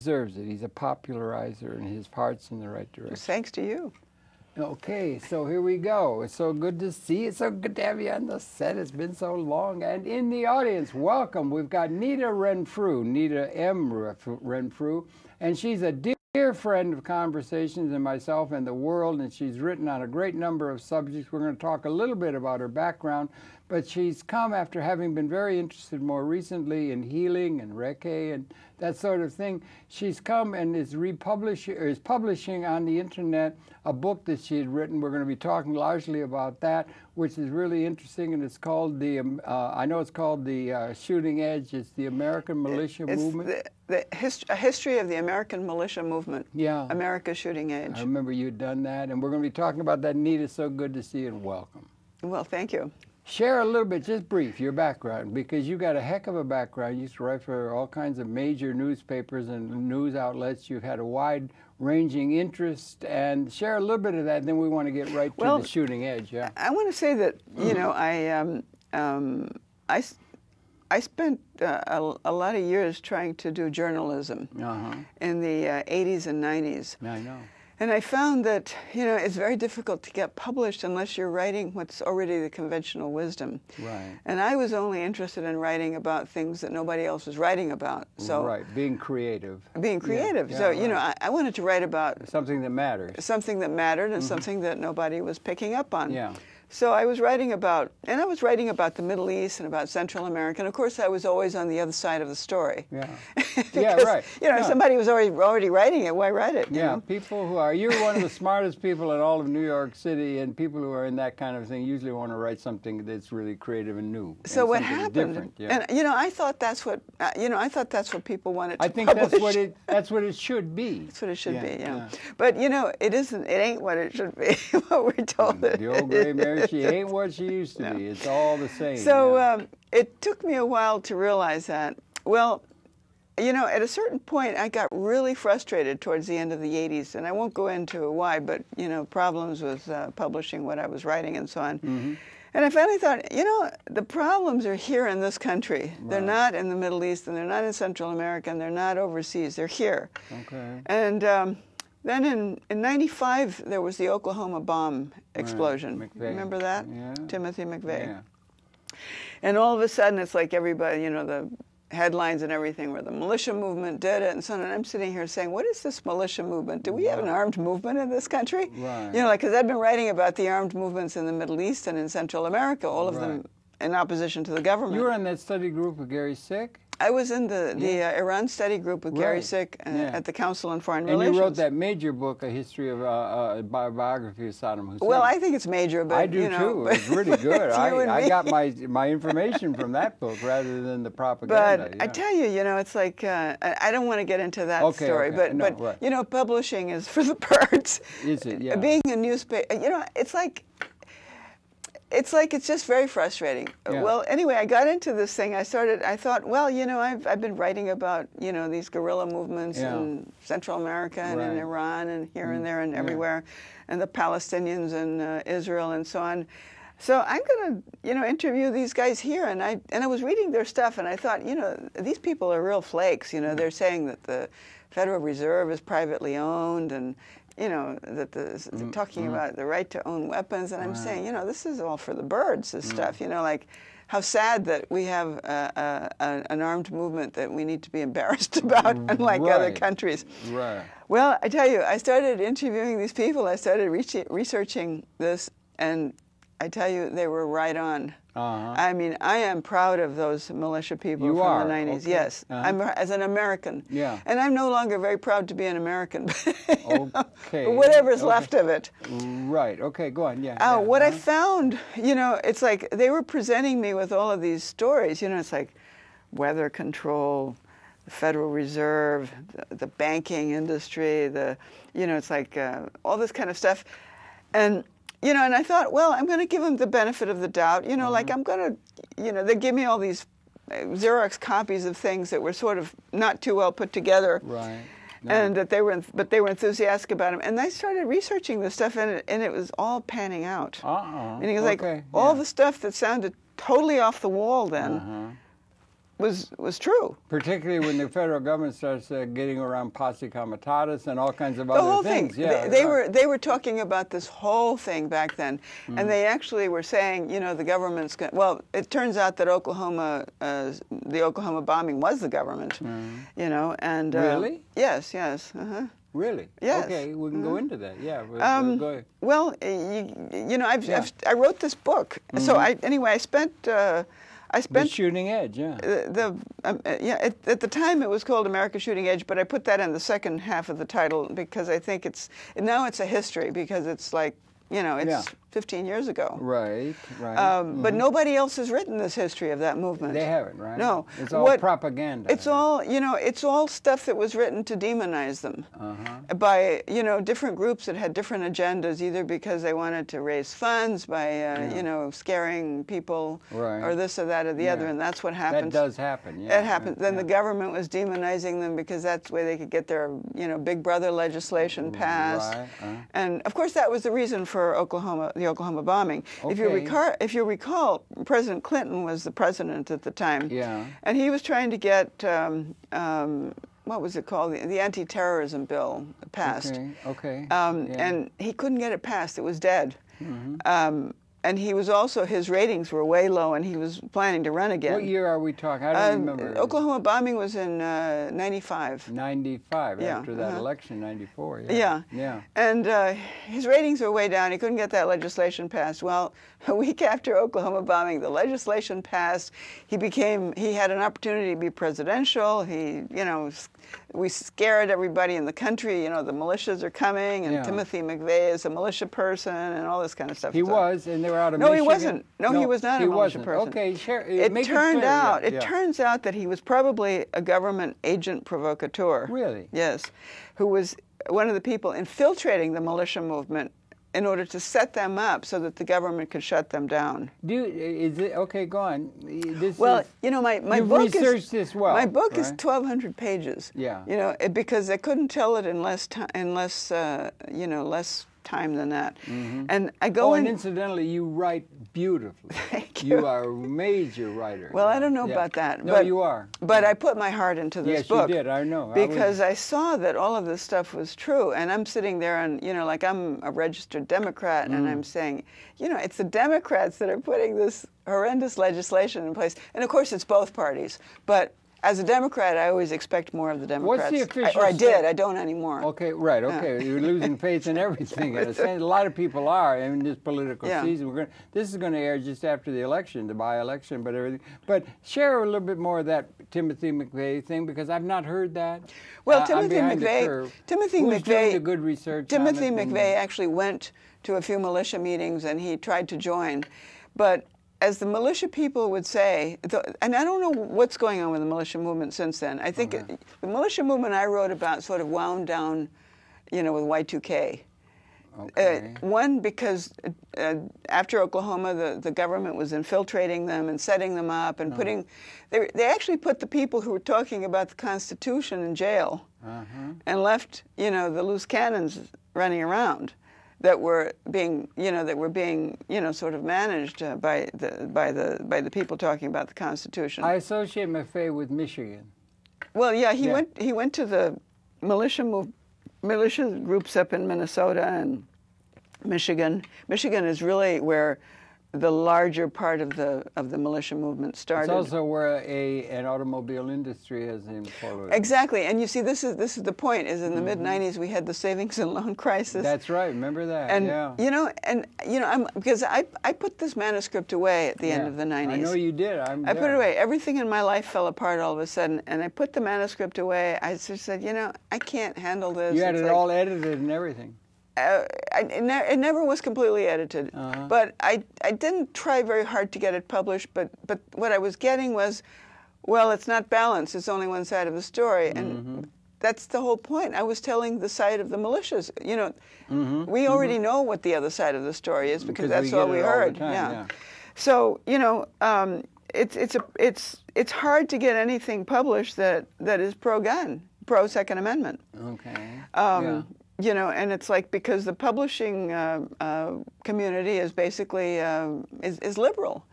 deserves it. He's a popularizer, and his heart's in the right direction. Thanks to you. Okay, so here we go. It's so good to see you. It's so good to have you on the set. It's been so long. And in the audience, welcome. We've got Nita Renfrew, Nita M. Renfrew, and she's a dear friend of Conversations and myself and the world, and she's written on a great number of subjects. We're going to talk a little bit about her background, but she's come after having been very interested more recently in healing and Reiki and that sort of thing. She's come and is publishing on the internet a book that she had written. We're going to be talking largely about that, which is really interesting, and it's called the, I know it's called the Shooting Edge. It's the American Militia Movement. A history of the American militia movement. Yeah. America's Shooting Edge. I remember you'd done that, and we're going to be talking about that. Nita, so good to see you, and welcome. Well, thank you. Share a little bit, just brief, your background, because you got a heck of a background. You used to write for all kinds of major newspapers and news outlets. You've had a wide-ranging interest, and share a little bit of that, and then we want to get right to the shooting edge. Yeah. I want to say that, you know, I spent a lot of years trying to do journalism in the 80s and 90s. I know. And I found that, you know, it's very difficult to get published unless you're writing what's already the conventional wisdom. Right. And I was only interested in writing about things that nobody else was writing about. So right, being creative. Being creative. Yeah, so, you know, I wanted to write about something that matters. Something that mattered and something that nobody was picking up on. Yeah. So I was writing about, the Middle East and about Central America, and of course I was always on the other side of the story. Yeah. Because, yeah, right. You know, somebody was already writing it, why write it? Yeah, you know? people who are, you're one of the smartest people in all of New York City, and people who are in that kind of thing usually want to write something that's really creative and new. So what happened, and you know, I thought that's what, people wanted to publish. That's what it should be. That's what it should be, yeah. But you know, it ain't what it should be, what we're told. The old gray mare, she ain't what she used to be. It's all the same. So it took me a while to realize that. Well, you know, at a certain point, I got really frustrated towards the end of the 80s, and I won't go into why, but, you know, problems with publishing what I was writing and so on. And I finally thought, you know, the problems are here in this country. Right. They're not in the Middle East, and they're not in Central America, and they're not overseas. They're here. Okay. And then in 95, there was the Oklahoma bomb explosion. Right. Remember that? Yeah. Timothy McVeigh. Yeah. And all of a sudden, it's like everybody, you know, the headlines and everything where the militia movement did it and so on. And I'm sitting here saying, what is this militia movement? Do we have an armed movement in this country? Right. You know, like, because I've been writing about the armed movements in the Middle East and in Central America, all of them in opposition to the government. You were in that study group with Gary Sick? I was in the Iran study group with Gary Sick at the Council on Foreign Relations. And you wrote that major book, A History of Biography of Saddam Hussein. Well, I think it's major, but I do too. It's really good. I me. got my information from that book rather than the propaganda. But I tell you, you know, it's like I don't want to get into that story, but you know, publishing is for the birds. Is it? Yeah. Being a newspaper, you know, it's just very frustrating. Yeah. Well, anyway, I got into this thing. I thought, well, you know, I've been writing about, you know, these guerrilla movements in Central America and in Iran and here and there and everywhere, and the Palestinians and Israel and so on. So I'm going to, you know, interview these guys here. And I was reading their stuff, and I thought, you know, these people are real flakes. You know, they're saying that the Federal Reserve is privately owned, and you know, that they're talking about the right to own weapons, and I'm saying, you know, this is all for the birds, this stuff, you know, like how sad that we have an armed movement that we need to be embarrassed about, unlike other countries. Right. Well, I tell you, I started interviewing these people, I started researching this, and I tell you, they were right on. I mean, I am proud of those militia people from the 90s. Okay. Yes, I'm as an American. Yeah. And I'm no longer very proud to be an American. Okay. Whatever's left of it. Right. Okay. Go on. Yeah. What I found, you know, it's like they were presenting me with all of these stories. You know, it's like weather control, the Federal Reserve, the banking industry, you know, it's like all this kind of stuff, and. You know, and I thought, well, I'm going to give them the benefit of the doubt. You know, like I'm going to, you know, they give me all these Xerox copies of things that were sort of not too well put together. Right. No. And that they were enthusiastic about them. And I started researching this stuff, and it was all panning out. And it was like all the stuff that sounded totally off the wall then was true. Particularly when the federal government starts getting around posse comitatus and all kinds of other things. Yeah, they were talking about this whole thing back then, and they actually were saying, you know, the government's going. Well, it turns out that the Oklahoma bombing was the government. You know, and really, yes. Really? Yes. Okay, we can go into that. Yeah. We'll go ahead. Well, you know, I wrote this book, so I spent. The Shooting Edge, yeah. At the time it was called America's Shooting Edge, but I put that in the second half of the title because I think now it's a history, because it's like, you know, it's 15 years ago. Right. But nobody else has written this history of that movement. They haven't, right? No. It's all propaganda. It's all, you know, it's all stuff that was written to demonize them by, you know, different groups that had different agendas, either because they wanted to raise funds by, you know, scaring people or this or that or the other, and that's what happened. That does happen, yeah. It happened. Then the government was demonizing them because that's the way they could get their, you know, Big Brother legislation passed. And, of course, that was the reason for the Oklahoma bombing. Okay. If you recall, President Clinton was the president at the time. Yeah. And he was trying to get what was it called? The anti-terrorism bill passed. Okay. And he couldn't get it passed. It was dead. And he was also, his ratings were way low, and he was planning to run again. What year are we talking? I don't remember. Oklahoma bombing was in 95. 95, after that election, 94. Yeah. And his ratings were way down. He couldn't get that legislation passed. Well, a week after Oklahoma bombing, the legislation passed. He had an opportunity to be presidential. He, you know, we scared everybody in the country. You know, the militias are coming, and Timothy McVeigh is a militia person, and all this kind of stuff. He was, and they were out of Michigan. No, he wasn't. No, he was not a militia person. Okay, sure. It turns out that he was probably a government agent provocateur. Really? Yes, who was one of the people infiltrating the militia movement in order to set them up so that the government could shut them down. Okay, go on. You know, my you've book researched this well. My book is 1,200 pages. Yeah. You know, because I couldn't tell it in less time than that. And I go and incidentally, you write beautifully. Thank you. You are a major writer. Well, I don't know about that. No, you are. But I put my heart into this book. Yes, you did. I know. Because I saw that all of this stuff was true. And I'm sitting there and, you know, like I'm a registered Democrat, and I'm saying, you know, it's the Democrats that are putting this horrendous legislation in place. And, of course, it's both parties. But as a Democrat, I always expect more of the Democrats. What's the official I did. I don't anymore. Okay, right. Okay, you're losing faith in everything. In a sense, a lot of people are in this political season. This is going to air just after the election, the by-election, but everything. But share a little bit more of that Timothy McVeigh thing, because I've not heard that. Well, Timothy McVeigh. Who's doing the good research? Timothy McVeigh actually went to a few militia meetings, and he tried to join, but as the militia people would say, and I don't know what's going on with the militia movement since then. I think the militia movement I wrote about sort of wound down, you know, with Y2K. Okay. One, because after Oklahoma, the government was infiltrating them and setting them up and putting. They actually put the people who were talking about the Constitution in jail and left, you know, the loose cannons running around that were being, sort of managed by the people talking about the Constitution. I associate McVeigh with Michigan. Well, yeah, he went to the militia groups up in Minnesota and Michigan. Michigan is really where the larger part of the militia movement started. It's also where an automobile industry has imploded. Exactly, and you see, this is the point. Is in the mid-'90s we had the savings and loan crisis. That's right. Remember that? And because I put this manuscript away at the end of the '90s. I know you did. I put it away. Everything in my life fell apart all of a sudden, and I put the manuscript away. I just said, I can't handle this. You had it all edited and everything. It never was completely edited, but I didn't try very hard to get it published. But what I was getting was, well, it's not balanced. It's only one side of the story, and that's the whole point. I was telling the side of the militias. We already know what the other side of the story is because that's all we heard. So it's hard to get anything published that is pro-gun, pro-Second Amendment. Okay. And it's like, because the publishing community is basically is liberal,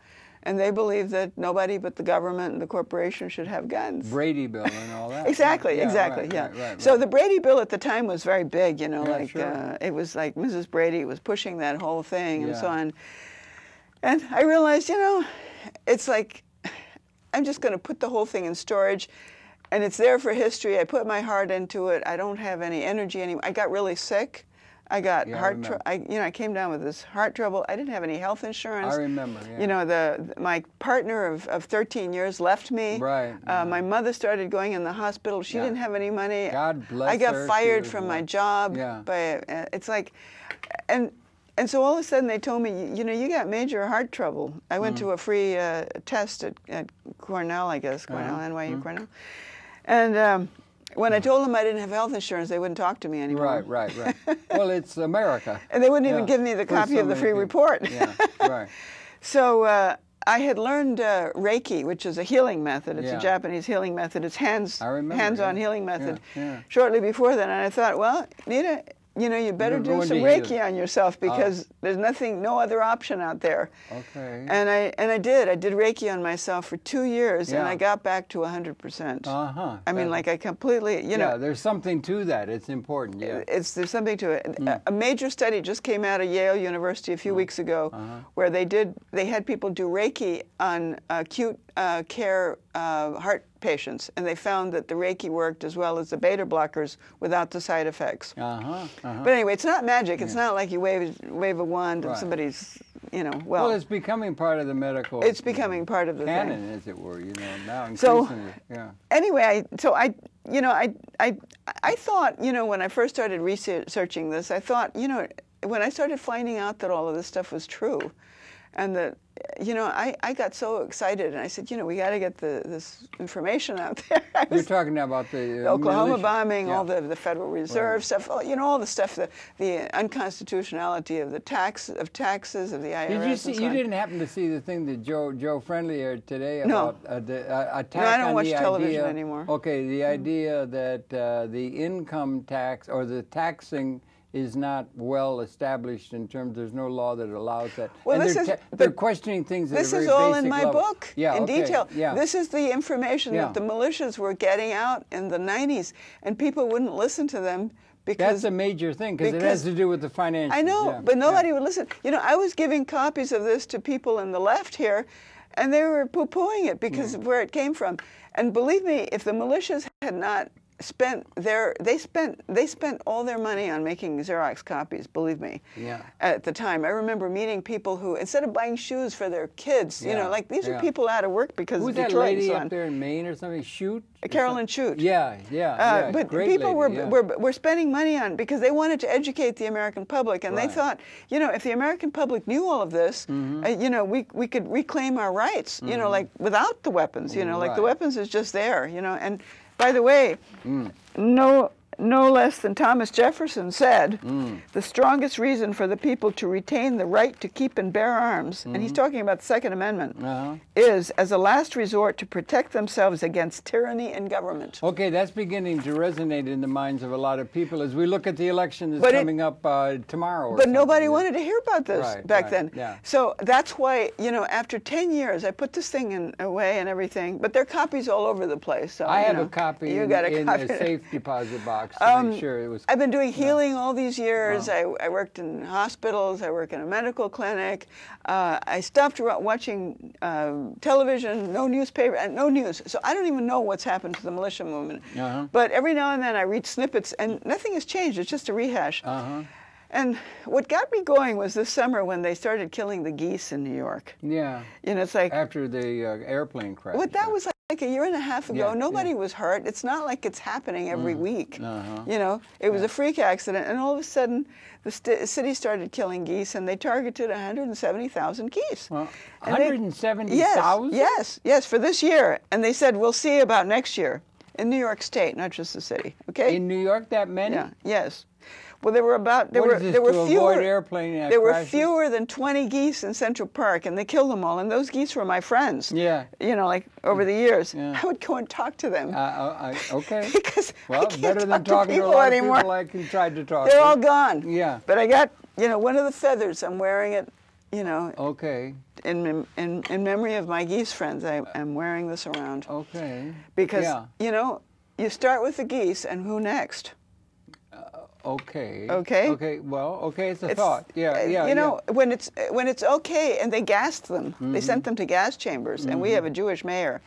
and they believe that nobody but the government and the corporation should have guns. Brady Bill and all that. Exactly, yeah, exactly, right, yeah. Right. So the Brady Bill at the time was very big, you know, Yeah, like sure. it was like Mrs. Brady was pushing that whole thing and Yeah. so on. And I realized, you know, it's like, I'm just going to put the whole thing in storage, and it's there for history. I put my heart into it. I don't have any energy anymore. I got really sick. I got heart trouble. I came down with this heart trouble. I didn't have any health insurance. I remember. Yeah. You know, my partner of 13 years left me. Right. My mother started going in the hospital. She didn't have any money. God bless her. I got fired from my job. Yeah. It's like, and so all of a sudden they told me, you know, you got major heart trouble. I went to a free test at Cornell, I guess, Cornell, NYU Cornell. And when I told them I didn't have health insurance, they wouldn't talk to me anymore. Right. Well, it's America. And they wouldn't even give me the copy of the free report. Yeah, right. So I had learned Reiki, which is a healing method. It's a Japanese healing method. It's hands-on healing method. Shortly before that, and I thought, well, Nita, you know, you better do some Reiki on yourself because there's no other option out there. Okay. And I did Reiki on myself for 2 years, and I got back to 100%. I mean, like I completely, you know. Yeah, there's something to that. It's important. Yeah. There's something to it. A major study just came out of Yale University a few weeks ago, where they had people do Reiki on acute care heart patients, and they found that the Reiki worked as well as the beta blockers without the side effects. But anyway, it's not magic. It's not like you wave a wand and somebody's, you know, well, it's becoming part of the medical. It's becoming part of the canon, thing. as it were. You know, now increasingly. So anyway, I thought, you know, when I first started researching this, I thought, you know, when I started finding out that all of this stuff was true, and that, you know, I got so excited, and I said, you know, we got to get this information out there. You're talking about the Oklahoma militia. bombing, all the Federal Reserve stuff, you know, all the stuff, the unconstitutionality of the taxes, of the IRS. Did you see? You didn't happen to see the thing that Joe Friendly aired today about the attack on the idea? No, I don't watch television anymore. Okay, the idea that the income tax or the taxing is not well established in terms. There's no law that allows that. Well, and they're questioning things. This at a is very all basic in my level. book in detail. Yeah. This is the information that the militias were getting out in the 90s, and people wouldn't listen to them because that's a major thing because it has to do with the financials. I know, but nobody would listen. You know, I was giving copies of this to people in the left here, and they were poo-pooing it because of where it came from. And believe me, if the militias had not they spent all their money on making Xerox copies, believe me. At the time, I remember meeting people who, instead of buying shoes for their kids, you know, like these are people out of work because of Detroit. Who's that lady up there in Maine or something? Shute? Carolyn Shute. But great people lady, were spending money on because they wanted to educate the American public, and they thought, you know, if the American public knew all of this, you know, we could reclaim our rights, you know, like without the weapons, you know, like the weapons is just there, you know, and. By the way, no less than Thomas Jefferson said, the strongest reason for the people to retain the right to keep and bear arms, and he's talking about the Second Amendment, is as a last resort to protect themselves against tyranny and government. Okay, that's beginning to resonate in the minds of a lot of people as we look at the election that's coming up tomorrow. But nobody wanted to hear about this back then. So that's why, you know, after 10 years, I put this thing away and everything, but there are copies all over the place. So, I have a copy in a safe deposit box. To make sure it was, I've been doing healing all these years. I worked in hospitals. I work in a medical clinic. I stopped watching television, no newspaper, and no news. So I don't even know what's happened to the militia movement. But every now and then I read snippets, and nothing has changed. It's just a rehash. And what got me going was this summer when they started killing the geese in New York. Yeah. You know, it's like after the airplane crash. What that was like a year and a half ago. Nobody was hurt. It's not like it's happening every week. You know, it was a freak accident, and all of a sudden, the city started killing geese, and they targeted 170,000 geese. Well, 170,000? Yes, for this year. And they said, we'll see about next year in New York State, not just the city. Okay. In New York, that many? Yeah. Yes. Well, there were fewer than 20 geese in Central Park, and they killed them all. And those geese were my friends. Yeah. You know, like over the years, I would go and talk to them. Okay. Because well, I can't better than talk talking to a people lot anymore. of people I can try to talk to. They're all gone. Yeah. But I got, you know, one of the feathers. I'm wearing it you know. Okay. In memory of my geese friends, I'm wearing this around. Okay. Because, you know, you start with the geese, and who next? Okay. Okay. Okay. Well, okay. It's a thought. Yeah. Yeah. You know, when it's okay, and they gassed them. They sent them to gas chambers, and we have a Jewish mayor.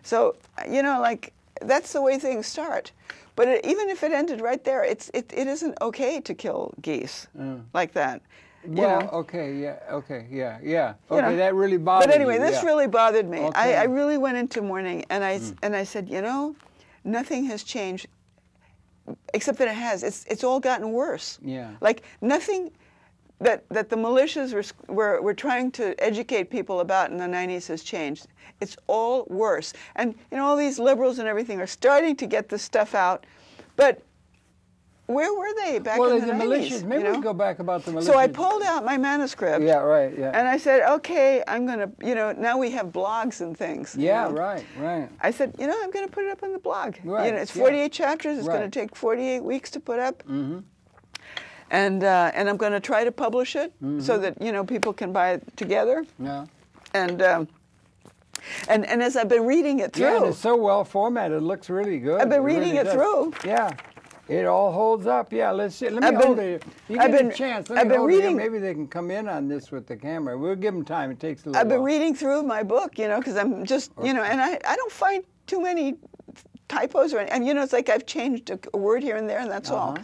So, you know, like, that's the way things start. But even if it ended right there, it isn't okay to kill geese like that. Well, okay, yeah, okay, yeah. Okay, that really bothered me. But anyway, this really bothered me. Okay. I really went into mourning, and I said, you know, nothing has changed, except that it has. It's all gotten worse. Yeah. Like nothing that the militias were trying to educate people about in the 90s has changed. It's all worse. And you know, all these liberals and everything are starting to get this stuff out, but where were they back in the 90s? Militias, maybe we go back about the militias. So I pulled out my manuscript. Yeah, right, yeah. And I said, okay, I'm going to, you know, now we have blogs and things. Yeah, you know? right. I said, you know, I'm going to put it up on the blog. Right, you know, it's 48 chapters. It's going to take 48 weeks to put up. And I'm going to try to publish it so that, you know, people can buy it together. Yeah. And as I've been reading it through. Yeah, and it's so well formatted. It looks really good. I've been reading it through. Yeah. It all holds up. Yeah, let's see. Let me hold it. You get a chance. Let me hold it. Maybe they can come in on this with the camera. We'll give them time. It takes a little while. I've been reading through my book, you know, because I'm just, you know, and I don't find too many typos or anything. And, you know, it's like I've changed a word here and there, and that's all.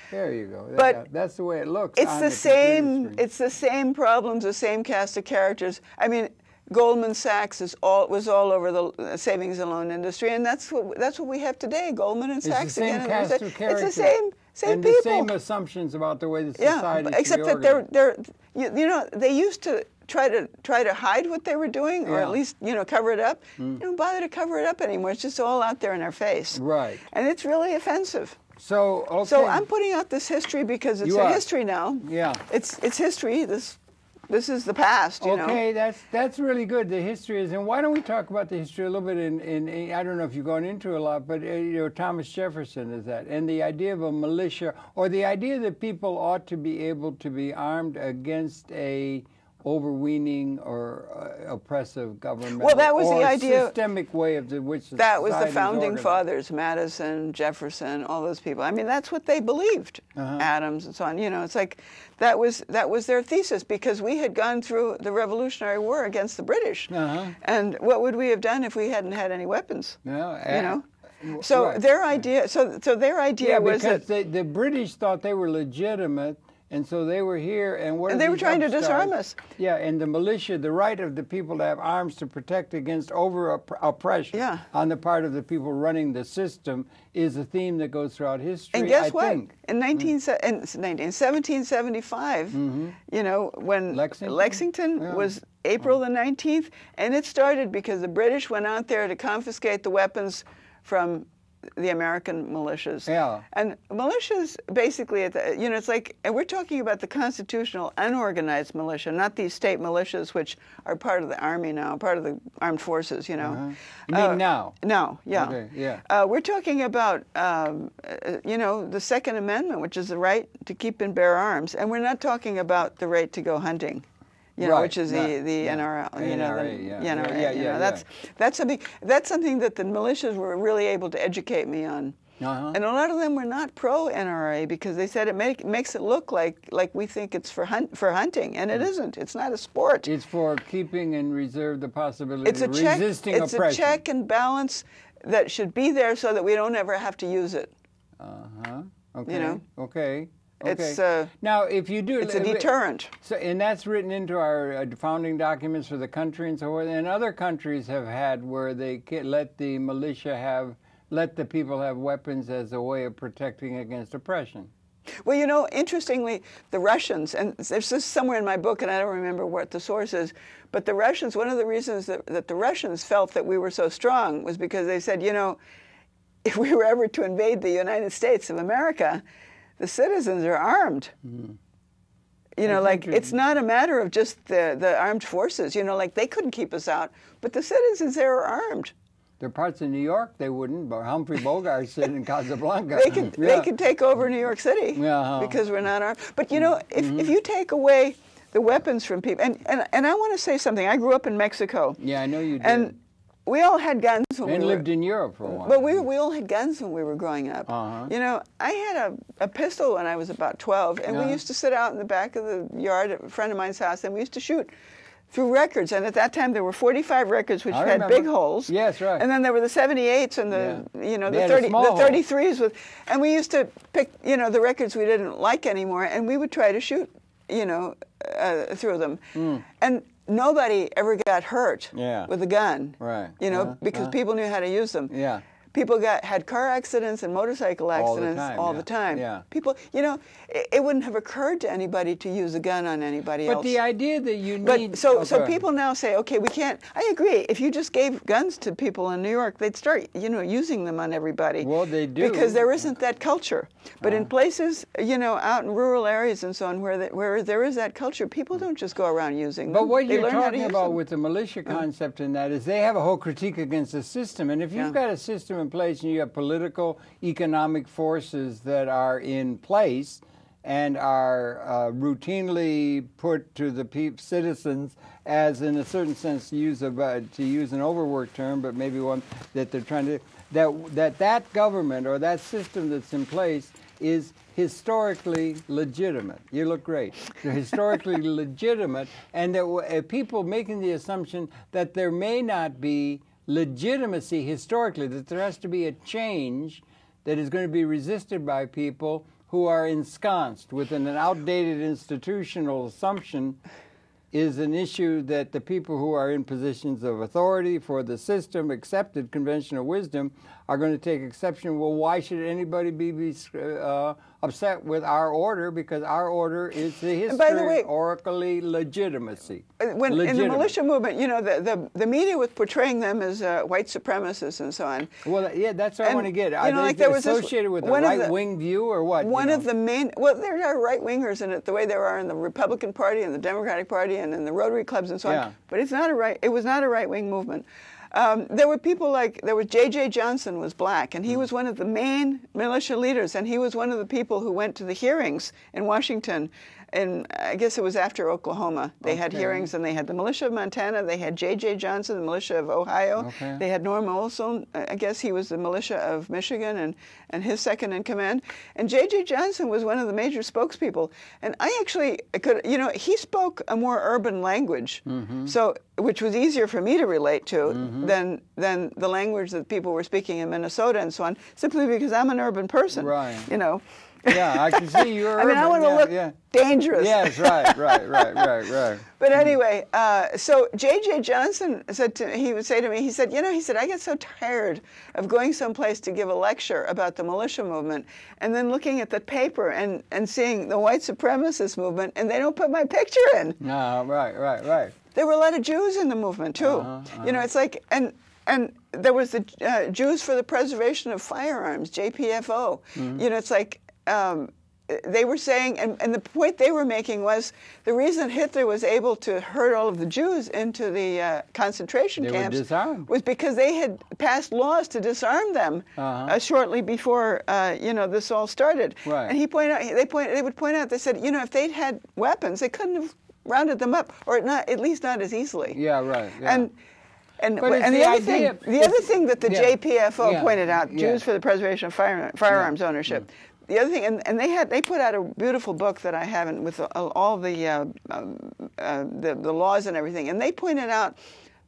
There you go. But that's the way it looks. It's the same. It's the same problems, the same cast of characters. I mean, Goldman Sachs was all over the savings and loan industry, and that's what we have today. Goldman and Sachs again. It's the same cast of characters. It's the same and people. The same assumptions about the way the society is except that they're you know, they used to try to hide what they were doing, or at least, you know, cover it up. You don't bother to cover it up anymore. It's just all out there in our face. Right. And it's really offensive. So okay. So I'm putting out this history because it's a history now. Yeah. It's history. This is the past, you know. Okay, that's really good. The history is, and why don't we talk about the history a little bit in I don't know if you've gone into a lot, but you know, Thomas Jefferson is that, and the idea of a militia, or the idea that people ought to be able to be armed against a overweening or oppressive government. Well, that was the idea. Systemic way of which that was the founding fathers, Madison, Jefferson, all those people. I mean, that's what they believed. Adams and so on. You know, it's like that was their thesis, because we had gone through the Revolutionary War against the British, and what would we have done if we hadn't had any weapons? You know. So their idea. So their idea was that the British thought they were legitimate. And so they were here, and they were trying to disarm us. Yeah, and the militia, the right of the people to have arms to protect against oppression on the part of the people running the system, is a theme that goes throughout history. And guess what? In 1775, you know, when Lexington was April the 19th, and it started because the British went out there to confiscate the weapons from the American militias. Yeah. And militias basically, you know, it's like, and we're talking about the constitutional unorganized militia, not these state militias, which are part of the army now, part of the armed forces, you know. You mean now? Now, yeah. Okay, yeah. We're talking about, you know, the Second Amendment, which is the right to keep and bear arms. And we're not talking about the right to go hunting. You know, which is the NRA, you know, that's something that the militias were really able to educate me on. And a lot of them were not pro NRA, because they said it makes it look like we think it's for hunting, and it isn't. It's not a sport. It's for keeping and reserve the possibility of resisting oppression. It's a check and balance that should be there so that we don't ever have to use it. Okay. You know. Okay. It's now, if you do, it's a deterrent. So, and that's written into our founding documents for the country and so forth. And other countries have had where they let the militia let the people have weapons as a way of protecting against oppression. Well, you know, interestingly, the Russians, and there's this somewhere in my book, and I don't remember what the source is, but the Russians, one of the reasons that the Russians felt that we were so strong was because they said, you know, if we were ever to invade the United States of America, the citizens are armed. You know, like, it's not a matter of just the armed forces. You know, like, they couldn't keep us out, but the citizens there are armed. There are parts of New York they wouldn't, but Humphrey Bogart said in Casablanca. They could take over New York City because we're not armed. But, you know, if you take away the weapons from people. And I want to say something. I grew up in Mexico. Yeah, I know you did. And we all had guns when we lived in Europe for a while. But we all had guns when we were growing up. You know, I had a pistol when I was about 12, and we used to sit out in the back of the yard at a friend of mine's house, and we used to shoot through records. And at that time, there were 45 records, which had big holes. Yes, right. And then there were the 78s and the, you know, the 33s with, and we used to pick, you know, the records we didn't like anymore, and we would try to shoot, you know, through them. And nobody ever got hurt with a gun, you know, because people knew how to use them. People had car accidents and motorcycle accidents all the time. People, you know, it wouldn't have occurred to anybody to use a gun on anybody else. But the idea that you need... So people now say, okay, we can't... I agree. If you just gave guns to people in New York, they'd start, you know, using them on everybody. Well, they do. Because there isn't that culture. But in places, you know, out in rural areas and so on, where there is that culture, people don't just go around using them. But what you're talking about with the militia concept in that is they have a whole critique against the system. And if you've got a system in place and you have political, economic forces that are in place and are routinely put to the citizens as, in a certain sense, to use an overworked term, but maybe one that they're trying to, that government or that system that's in place is historically legitimate. You look great. They're historically legitimate, and that people making the assumption that there may not be legitimacy historically, that there has to be a change that is going to be resisted by people who are ensconced within an outdated institutional assumption, is an issue that the people who are in positions of authority for the system, accepted conventional wisdom, are going to take exception. Well, why should anybody be upset with our order? Because our order is the historically legitimacy. In the militia movement, you know, the media was portraying them as white supremacists and so on. Well, yeah, that's what I want to get. Are they associated with a right-wing view or what? One of the main, well, there are right-wingers in it the way there are in the Republican Party and the Democratic Party and in the Rotary clubs and so on. But it was not a right-wing movement. There were people like, there was J.J. Johnson was black, and he was one of the main militia leaders, and he was one of the people who went to the hearings in Washington, and I guess it was after Oklahoma. They had hearings, and they had the militia of Montana, they had J.J. Johnson, the militia of Ohio, they had Norm Olson, I guess he was the militia of Michigan, and his second in command, and J.J. Johnson was one of the major spokespeople, and I actually could, you know, he spoke a more urban language, so, which was easier for me to relate to than the language that people were speaking in Minnesota and so on, simply because I'm an urban person, you know. Yeah, I can see you're urban. I mean, I want to look dangerous. Yes, right. But anyway, so J.J. Johnson said he would say to me, he said, I get so tired of going someplace to give a lecture about the militia movement and then looking at the paper and seeing the white supremacist movement, and they don't put my picture in. No, right. There were a lot of Jews in the movement, too. You know, it's like, and there was the Jews for the Preservation of Firearms, JPFO. You know, it's like, they were saying, and the point they were making was the reason Hitler was able to herd all of the Jews into the concentration camps was because they had passed laws to disarm them shortly before you know, this all started. And he pointed out, they would point out, they said, you know, if they'd had weapons, they couldn't have rounded them up, or at least not as easily. And the other thing that the JPFO pointed out, Jews for the Preservation of Firearms Ownership. The other thing, and they put out a beautiful book that I haven't with all the laws and everything, and they pointed out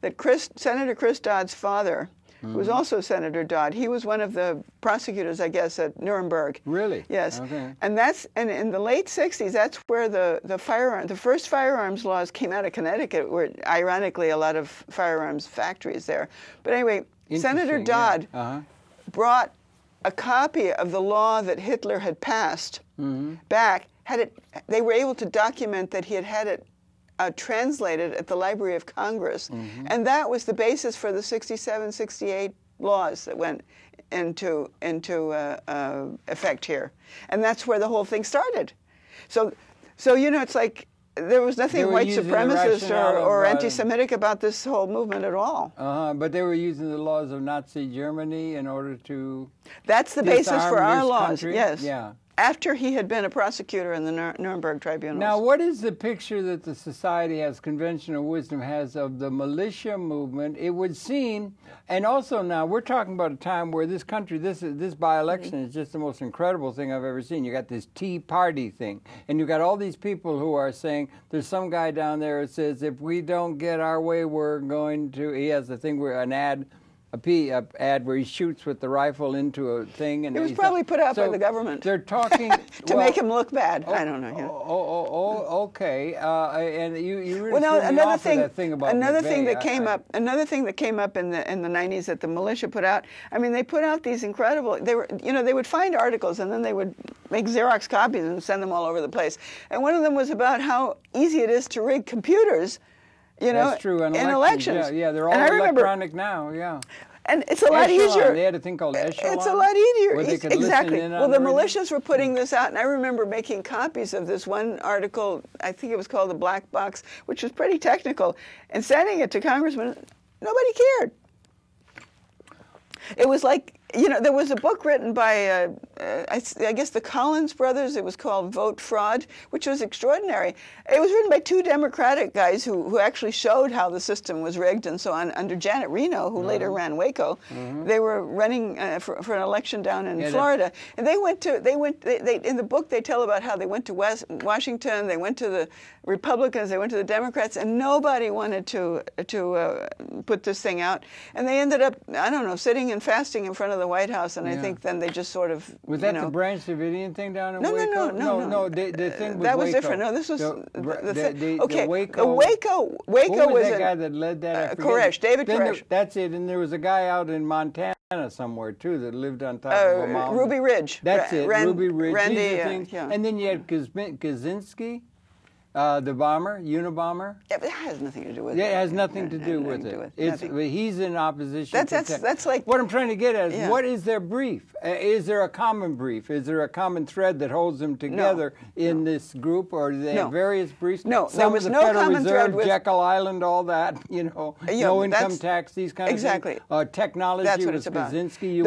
that Senator Chris Dodd's father, who was also Senator Dodd, he was one of the prosecutors, I guess, at Nuremberg. Really? Yes. Okay. And in the late '60s, that's where the first firearms laws came out of Connecticut, where ironically a lot of firearms factories there. But anyway, Senator Dodd brought a copy of the law that Hitler had passed back. They were able to document that he had it translated at the Library of Congress, and that was the basis for the '67, '68 laws that went into effect here, and that's where the whole thing started. So you know, it's like there was nothing white supremacist or anti-Semitic about this whole movement at all. But they were using the laws of Nazi Germany in order to. That's the basis for our laws. Country. Yes. Yeah. after he had been a prosecutor in the Nuremberg tribunals. Now, what is the picture that the society has, conventional wisdom has, of the militia movement? It would seem, and also now we're talking about a time where this country, this by-election is just the most incredible thing I've ever seen. You got this Tea Party thing, and you got all these people who are saying, there's some guy down there who says, if we don't get our way, we're going to, he has a thing where an ad where he shoots with the rifle into a thing. And it was probably put out by the government. They're talking to make him look bad. I don't know. Okay. And you really well, now, another thing, that thing about another McVeigh. thing that came up. Another thing that came up in the 90s that the militia put out. I mean, they put out these incredible. They were, they would find articles and then they would make Xerox copies and send them all over the place. And one of them was about how easy it is to rig computers. That's true. In elections. Yeah, they're all electronic now. Yeah. And it's a lot easier. They had a thing called Echelon. It's a lot easier. Where they could exactly. Listen in well, on the militias were putting this out, and I remember making copies of this one article. I think it was called The Black Box, which was pretty technical, and sending it to congressmen. Nobody cared. It was like, there was a book written by, I guess, the Collins brothers. It was called Vote Fraud, which was extraordinary. It was written by two Democratic guys who actually showed how the system was rigged and so on. Under Janet Reno, who later ran Waco, they were running for an election down in Florida. And they in the book they tell about how they went to Washington, they went to the Republicans, they went to the Democrats, and nobody wanted to put this thing out. And they ended up, I don't know, sitting and fasting in front of the White House, and I think then they just sort of was that the Branch Davidian thing down in Waco? No. The thing was that was Waco. Different. No, this was the Waco. Waco was that guy that led that? Koresh, David Koresh. That's it. And there was a guy out in Montana somewhere too that lived on top of a mountain. Ruby Ridge. That's it. Ruby Ridge. Randy, and then you had Kaczynski. The bomber, Unabomber. Yeah, but it has nothing to do with it. Yeah, it has nothing to do with it. He's in opposition. That's like what I'm trying to get at is what is their brief? Is there a common brief? Is there a common thread that holds them together in this group, or do they have various briefs? No, there was no Federal common Reserve, thread with Jekyll Island, all that. No income tax, these kinds of things. Technology that's what was it's about. Kaczynski.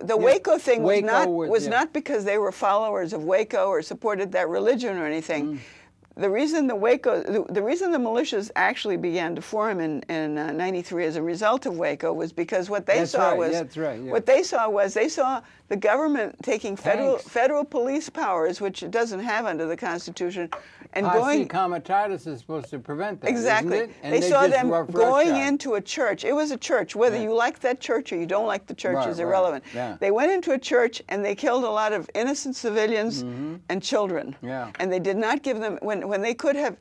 The Waco thing was not because they were followers of Waco or supported that religion or anything. The reason the militias actually began to form in '93 as a result of Waco was because what they saw was the government taking federal police powers, which it doesn't have under the Constitution, and going. Comitatus is supposed to prevent that. Exactly. Isn't it? And they saw them going into a church. It was a church. Whether you like that church or you don't like the church is irrelevant. Yeah. They went into a church and they killed a lot of innocent civilians and children. Yeah. And they did not give them when they could have.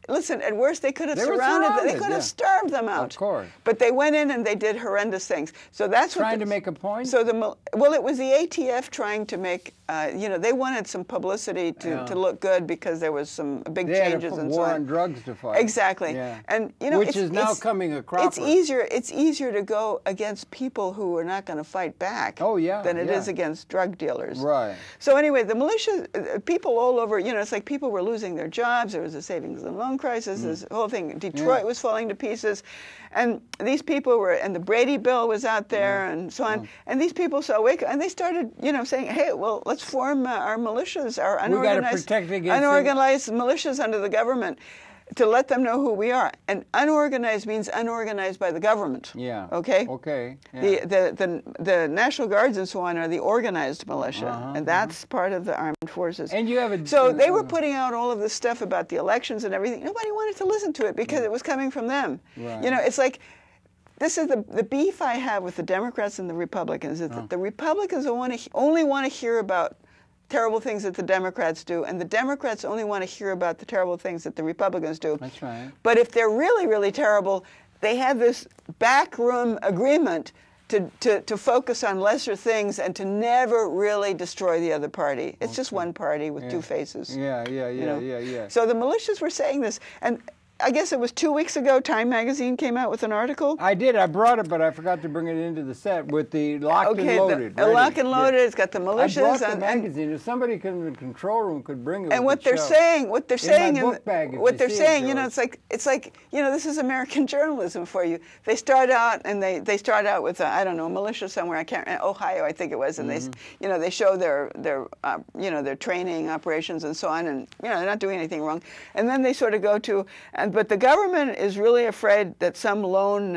Listen, at worst, they could have surrounded them. They could have starved them out. Of course. But they went in and they did horrendous things. So that's trying to make a point. So it was the ATF trying to make. They wanted some publicity to look good because there was some big changes and so on. War on drugs to fight. Exactly. Yeah. And which is now coming a cropper. It's easier to go against people who are not going to fight back. Oh yeah. Than it is against drug dealers. Right. So anyway, the militia, people all over. It's like people were losing their jobs. There was a savings and loan crisis. This whole thing. Detroit was falling to pieces, and these people were. And the Brady Bill was out there, and so on. And these people saw Waco, and they started, saying, "Hey, well, let's form our militias, our unorganized militias under the government." To let them know who we are. And unorganized means unorganized by the government. Yeah. Okay? Okay. Yeah. The National Guards and so on are the organized militia. And that's part of the armed forces. And you have So they were putting out all of this stuff about the elections and everything. Nobody wanted to listen to it because it was coming from them. Right. It's like, this is the beef I have with the Democrats and the Republicans, is that the Republicans only want to hear about terrible things that the Democrats do, and the Democrats only want to hear about the terrible things that the Republicans do. That's right. But if they're really, really terrible, they have this backroom agreement to focus on lesser things and to never really destroy the other party. It's just one party with two faces. Yeah. So the militias were saying this, and I guess it was 2 weeks ago, Time magazine came out with an article. I did. I brought it, but I forgot to bring it into the set with the locked and loaded. Locked and loaded. It's got the militias. I brought the magazine. If somebody in the control room could bring it. And what they're saying, you know, it's like, you know, this is American journalism for you. They start out and they start out with I don't know, a militia somewhere. I can't remember, Ohio, I think it was, and they show their training operations and so on, and you know they're not doing anything wrong. And then they sort of go to, but the government is really afraid that some lone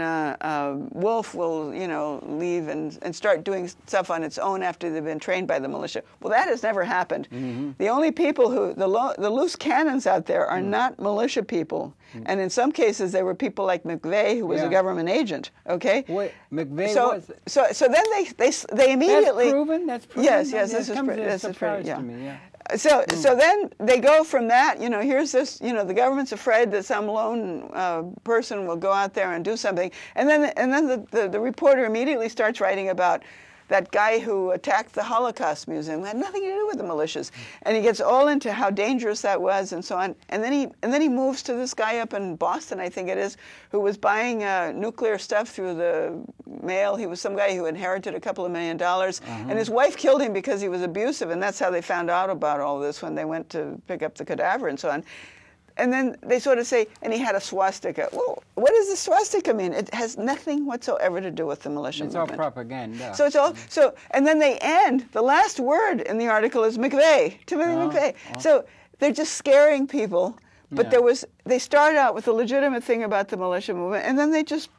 wolf will, you know, leave and start doing stuff on its own after they've been trained by the militia. Well, that has never happened. The only people who, the loose cannons out there are not militia people. And in some cases, there were people like McVeigh, who was a government agent. Okay. Wait, McVeigh was. So then they immediately. That's proven. That's proven. Yes. This is pretty. Yeah. To me, yeah. So then they go from that, you know, here's this, you know, the government's afraid that some lone person will go out there and do something, and then the reporter immediately starts writing about that guy who attacked the Holocaust Museum. It had nothing to do with the militias, and he gets all into how dangerous that was and so on. And then he moves to this guy up in Boston, I think it is, who was buying nuclear stuff through the mail. He was some guy who inherited a couple of $1 million, and his wife killed him because he was abusive, and that's how they found out about all this when they went to pick up the cadaver and so on. And then they sort of say, and he had a swastika. Well, what does the swastika mean? It has nothing whatsoever to do with the militia movement. It's all propaganda. So it's all, and then they end, the last word in the article is McVeigh, Timothy McVeigh. So they're just scaring people, but they start out with a legitimate thing about the militia movement, and then they just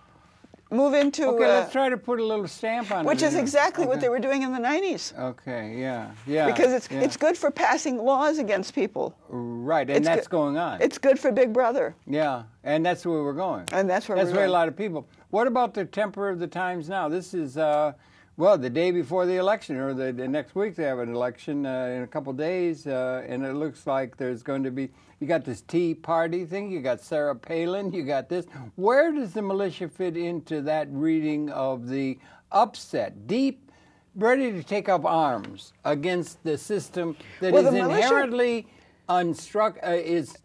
move into... Okay, let's try to put a little stamp on it. Which is exactly what they were doing in the 90s. Okay, yeah. Because it's good for passing laws against people. Right, and that's going on. It's good for Big Brother. Yeah, and that's where we're going. And that's where we're going. That's where a lot of people... What about the temper of the times now? This is, well, the day before the election, or the next week they have an election in a couple days, and it looks like there's going to be... You got this Tea Party thing, you got Sarah Palin, you got this. Where does the militia fit into that reading of the upset, deep, ready to take up arms against the system that is inherently is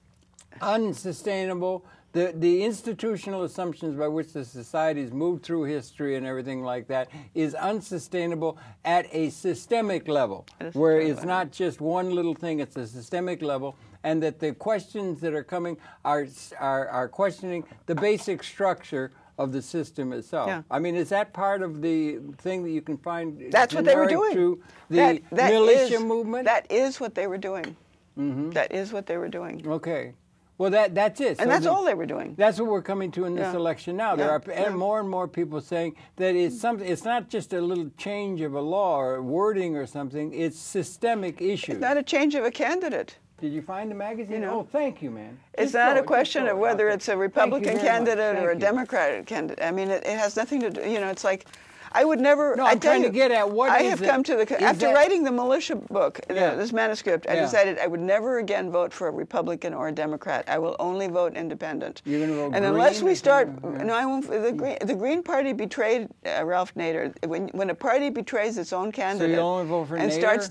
unsustainable? The institutional assumptions by which the societies move through history and everything like that is unsustainable at a systemic level, where it's not just one little thing, it's a systemic level, and that the questions that are coming are questioning the basic structure of the system itself. Yeah. I mean, is that part of the thing that you can find? That's what they were doing. To the militia movement? That is what they were doing. That is what they were doing. Okay. Well, that's it. And that's all they were doing. That's what we're coming to in this election now. There are more and more people saying that it's not just a little change of a law or wording or something. It's systemic issues. It's not a change of a candidate. Did you find the magazine? Oh, thank you, man. It's not a question of whether it's a Republican candidate or a Democratic candidate. I mean, it has nothing to do, you know, it's like, I would never. No, I'm trying to get at what I have come to the after writing the militia book, this manuscript. I decided I would never again vote for a Republican or a Democrat. I will only vote independent. You're going to vote and Green unless we start, no, I won't. The Green Party betrayed Ralph Nader. When a party betrays its own candidate, so you only vote for and Nader? starts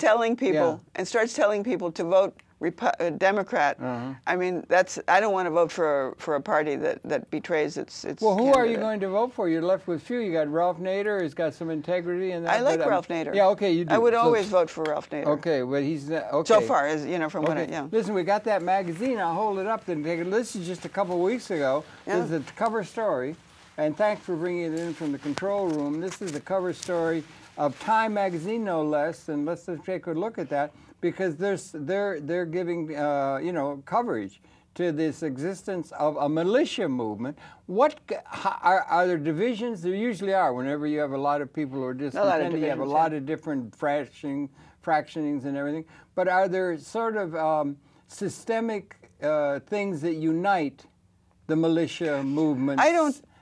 telling people to vote Democrat. I mean, I don't want to vote for a party that betrays its Well, who candidate. are you going to vote for? You're left with few. You got Ralph Nader. He's got some integrity in that. I like Ralph Nader. Yeah, okay, you do. I would always vote for Ralph Nader. Okay, but he's okay. So far, as you know, from what Listen, we got that magazine. I'll hold it up and take it. This is just a couple of weeks ago. This is the cover story, and thanks for bringing it in from the control room. This is the cover story of Time magazine, no less. And let's just take a look at that, because they're giving coverage to this existence of a militia movement. What are there divisions? There usually are. Whenever you have a lot of people who are discontented, you have a lot of different fractionings and everything. But are there sort of systemic things that unite the militia movement?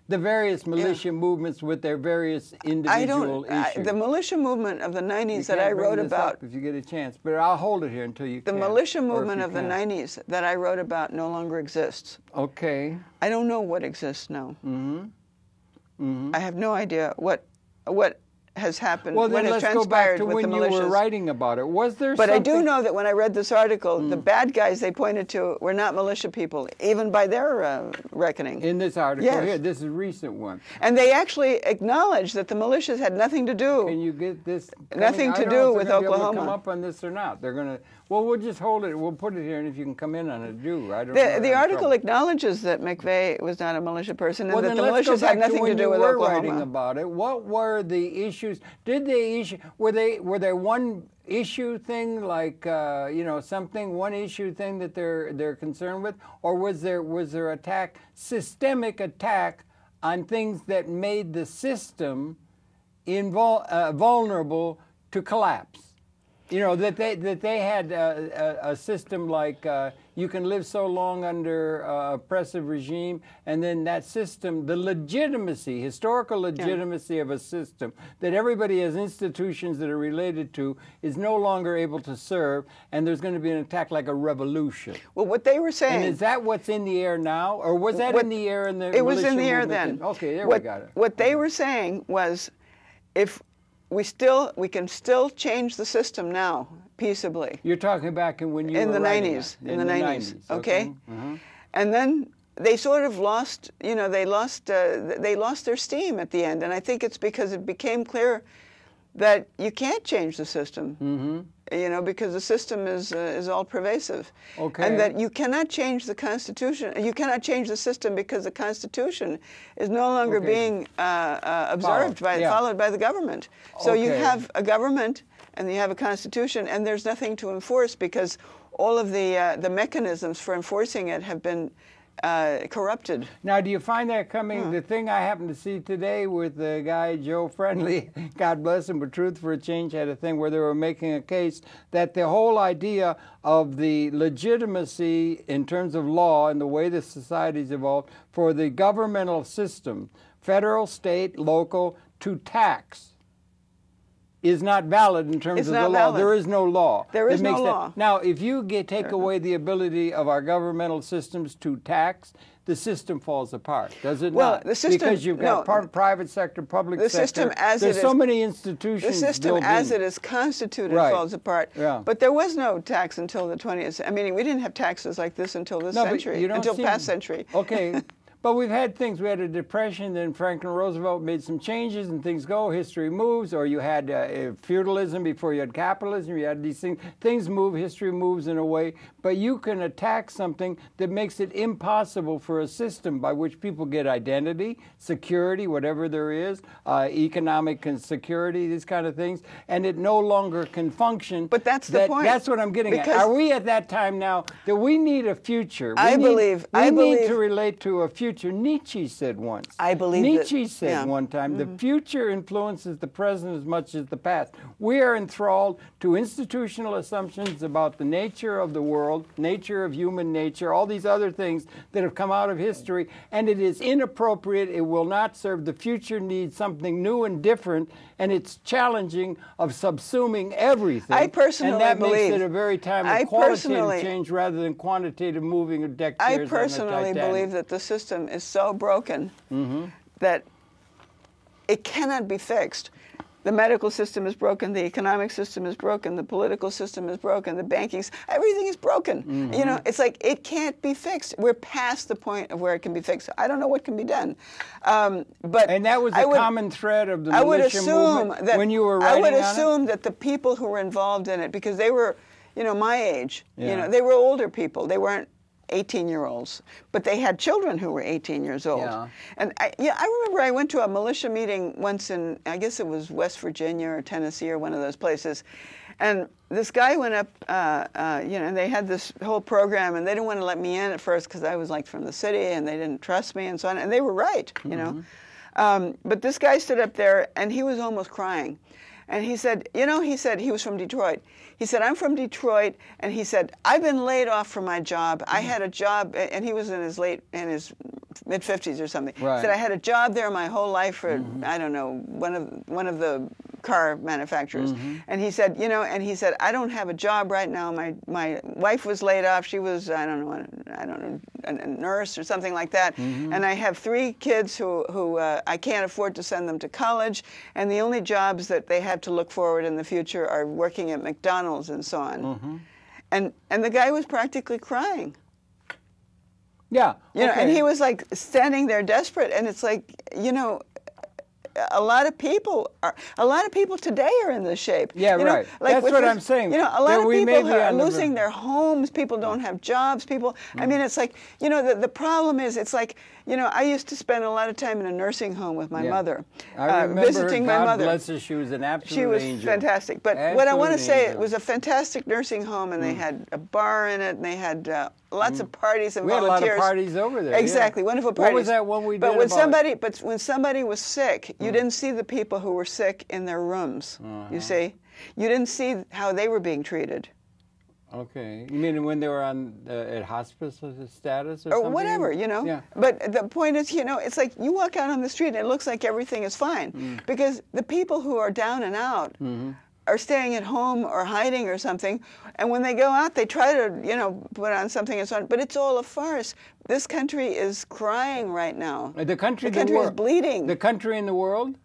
The various militia movements with their various individual issues. The militia movement of the 90s that I wrote about... if you get a chance, but I'll hold it here until you can. The militia movement of the 90s that I wrote about no longer exists. Okay. I don't know what exists now. I have no idea what has happened. Well, then what has let's go back to when you militias. were writing about it. Was there But something... I do know that when I read this article, the bad guys they pointed to were not militia people, even by their reckoning. In this article Yes. here, this is a recent one. And they actually acknowledged that the militias had nothing to do. Can you get this? Nothing to I don't do know if with they're gonna be able to Oklahoma. come up on this or not? They're going to. Well, we'll just hold it. We'll put it here, and if you can come in on it, do. I don't know. The article acknowledges that McVeigh was not a militia person, and Well, that then the let's go militias had back to nothing to when do you with were Oklahoma. writing about it. What were the issues? Did they issue? Were they one issue thing, like something, one issue thing that they're concerned with, or was there systemic attack on things that made the system vulnerable to collapse? That they had a system like you can live so long under oppressive regime, and then that system, the legitimacy, historical legitimacy of a system that everybody has institutions that are related to, is no longer able to serve, and there's going to be an attack like a revolution. Well, what they were saying... And is that what's in the air now, or was that in the air in the It was in the air movement? then. Okay, there we got it. What they were saying was, if we can still change the system now peaceably. You're talking back when you were writing it. In the 90s, okay? Mm-hmm. And then they sort of lost, they lost their steam at the end, and I think it's because it became clear that you can't change the system. Mm-hmm. Because the system is all pervasive. Okay. And that you cannot change the Constitution, you cannot change the system because the Constitution is no longer being followed by the government. So you have a government and you have a Constitution, and there's nothing to enforce because all of the mechanisms for enforcing it have been corrupted. Now, do you find that coming? The thing I happened to see today with the guy, Joe Friendly, God bless him, but Truth for a Change had a thing where they were making a case that the whole idea of the legitimacy in terms of law and the way the society's evolved for the governmental system, federal, state, local, to tax is not valid in terms of the law. Valid. There is no law. There is no law. Now, if you take away the ability of our governmental systems to tax, the system falls apart, does it not? The system, because you've got private sector, public sector. System as There's it so is, many institutions. The system as it is constituted falls apart. Yeah. But there was no tax until the 20th. I mean, we didn't have taxes like this until this century, until past century. Okay. But we've had things. We had a depression, then Franklin Roosevelt made some changes, and things go. History moves. Or you had feudalism before you had capitalism. You had these things. Things move. History moves in a way. But you can attack something that makes it impossible for a system by which people get identity, security, whatever there is, economic security, these kind of things, and it no longer can function. But that's the point. That's what I'm getting at. Are we at that time now that we need a future? I believe we need to relate to a future. Nietzsche said once. I believe Nietzsche said one time, the future influences the present as much as the past. We are enthralled to institutional assumptions about the nature of the world, nature of human nature, all these other things that have come out of history, and it is inappropriate. It will not serve. The future needs something new and different, and it's challenging of subsuming everything. I personally believe, and that believe, makes it a very time of qualitative change rather than quantitative moving of deck chairs. I personally believe that the system is so broken that it cannot be fixed. The medical system is broken, the economic system is broken, the political system is broken, the banking, everything is broken. It's like it can't be fixed. We're past the point of where it can be fixed. I don't know what can be done. And that was a common thread of the militia movement when you were writing on it? I would assume that the people who were involved in it, because they were, my age, they were older people. They weren't 18-year-olds, but they had children who were 18 years old. Yeah. And I remember I went to a militia meeting once in, I guess it was West Virginia or Tennessee or one of those places, and this guy went up, and they had this whole program, and they didn't want to let me in at first because I was like from the city, and they didn't trust me and so on, and they were right, but this guy stood up there, and he was almost crying. And he said, he was from Detroit. He said, I'm from Detroit, and he said, I've been laid off from my job. I had a job, and he was in his mid-50s or something. Right. He said, I had a job there my whole life for, I don't know, one of the car manufacturers. And he said, you know, I don't have a job right now. My wife was laid off. She was, I don't know, a nurse or something like that. And I have 3 kids who I can't afford to send them to college. And the only jobs that they have to look forward in the future are working at McDonald's and so on. And the guy was practically crying. Yeah. You know, and he was like standing there desperate. And it's like, you know, a lot of people today are in this shape. Yeah, you know, right. Like that's what I'm saying. You know, a lot of people are losing their homes. People don't have jobs. People, I mean, it's like, you know, the problem is, it's like, you know, I used to spend a lot of time in a nursing home with my mother, I remember visiting my mother. God bless her, she was an absolute angel. She was fantastic. But what I want to say, it was a fantastic nursing home, and they had a bar in it, and they had lots of parties and volunteers. We had a lot of parties over there. Exactly, wonderful parties. What was that one we did? But when somebody was sick, you didn't see the people who were sick in their rooms. You see, you didn't see how they were being treated. Okay, you mean when they were on at hospice status or or something? whatever, you know. Yeah. But the point is, you know, it's like you walk out on the street and it looks like everything is fine, because the people who are down and out are staying at home or hiding or something, and when they go out, they try to, you know, put on something and so on. But it's all a farce. This country is crying right now. The country is bleeding. The country in the world.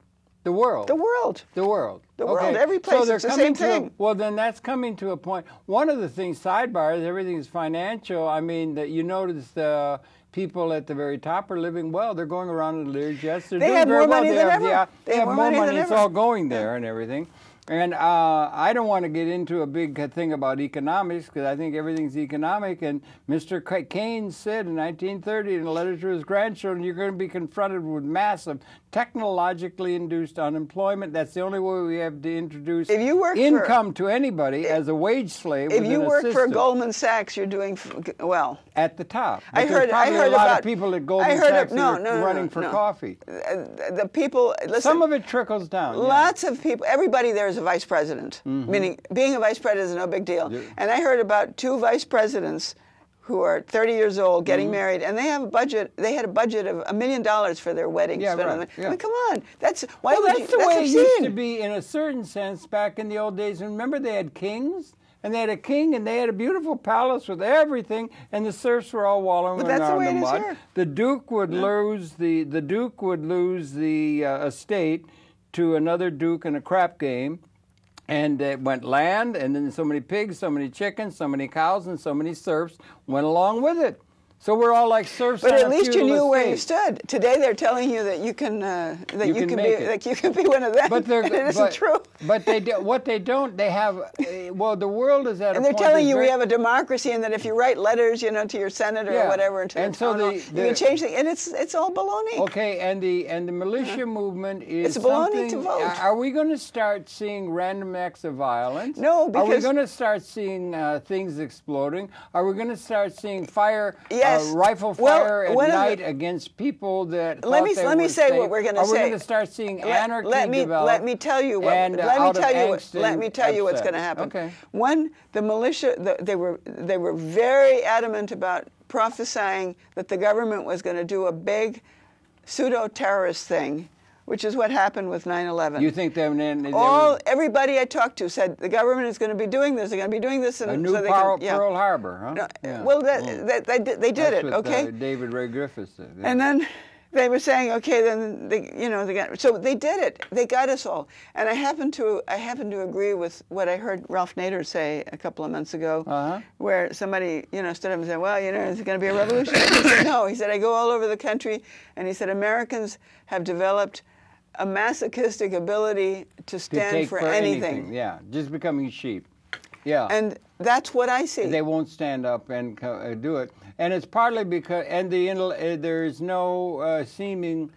The world. The world. The world. The world. Every place. So it's the same thing. Well, then that's coming to a point. One of the things, sidebar, is everything is financial. I mean, that you notice the people at the very top are living well. They're going around in Lear jets. They have more money than ever. They have more money. It's all going there and everything. And I don't want to get into a big thing about economics, because I think everything's economic. And Mr. Keynes said in 1930 in a letter to his grandchildren, you're going to be confronted with massive technologically induced unemployment. That's the only way we have to introduce income to anybody as a wage slave. If you work for Goldman Sachs, you're doing well. At the top. I heard a lot of people at Goldman Sachs running for coffee. The people, listen. Some of it trickles down. Lots of people, everybody there is a vice president, meaning being a vice president is no big deal. And I heard about 2 vice presidents who are 30 years old getting married, and they have a budget. They had a budget of $1 million for their wedding. Yeah, right. I mean, come on, that's the way it used to be in a certain sense back in the old days. And remember, they had kings. And they had a king, and they had a beautiful palace with everything, and the serfs were all wallowing around the mud. Here. The duke would lose the estate to another duke in a crap game, and it went land, and then so many pigs, so many chickens, so many cows, and so many serfs went along with it. So we're all like serfs. But at least you knew where you stood. Today they're telling you that you can you can be one of them. But it isn't true. But they have. Well, the world is at. And they're telling you we have a democracy, and that if you write letters, you know, to your senator or whatever, you can change things. And it's all baloney. Okay, and the militia movement is. It's baloney to vote. Are we going to start seeing random acts of violence? No, because. Are we going to start seeing things exploding? Are we going to start seeing fire? Yes. Rifle fire at night against people that. Let me say what we're going to say. Are we going to start seeing anarchy develop? Let me tell you what. Let me tell you what's going to happen. Okay. One, the militia, they were very adamant about prophesying that the government was going to do a big pseudo-terrorist thing, which is what happened with 9/11. You think everybody I talked to said the government is going to be doing this. They're going to be doing this, and a new Pearl Harbor, huh? No, yeah. Well, they did it. Okay. David Ray Griffiths said. Yeah. And then they were saying, okay, then so they did it. They got us all. And I happen to agree with what I heard Ralph Nader say a couple of months ago, where somebody stood up and said, well, is it going to be a revolution? He said, no. He said, I go all over the country, and he said Americans have developed a masochistic ability to stand for anything. Yeah, just becoming sheep. Yeah. And that's what I see. They won't stand up and do it. And it's partly because, there's no seeming,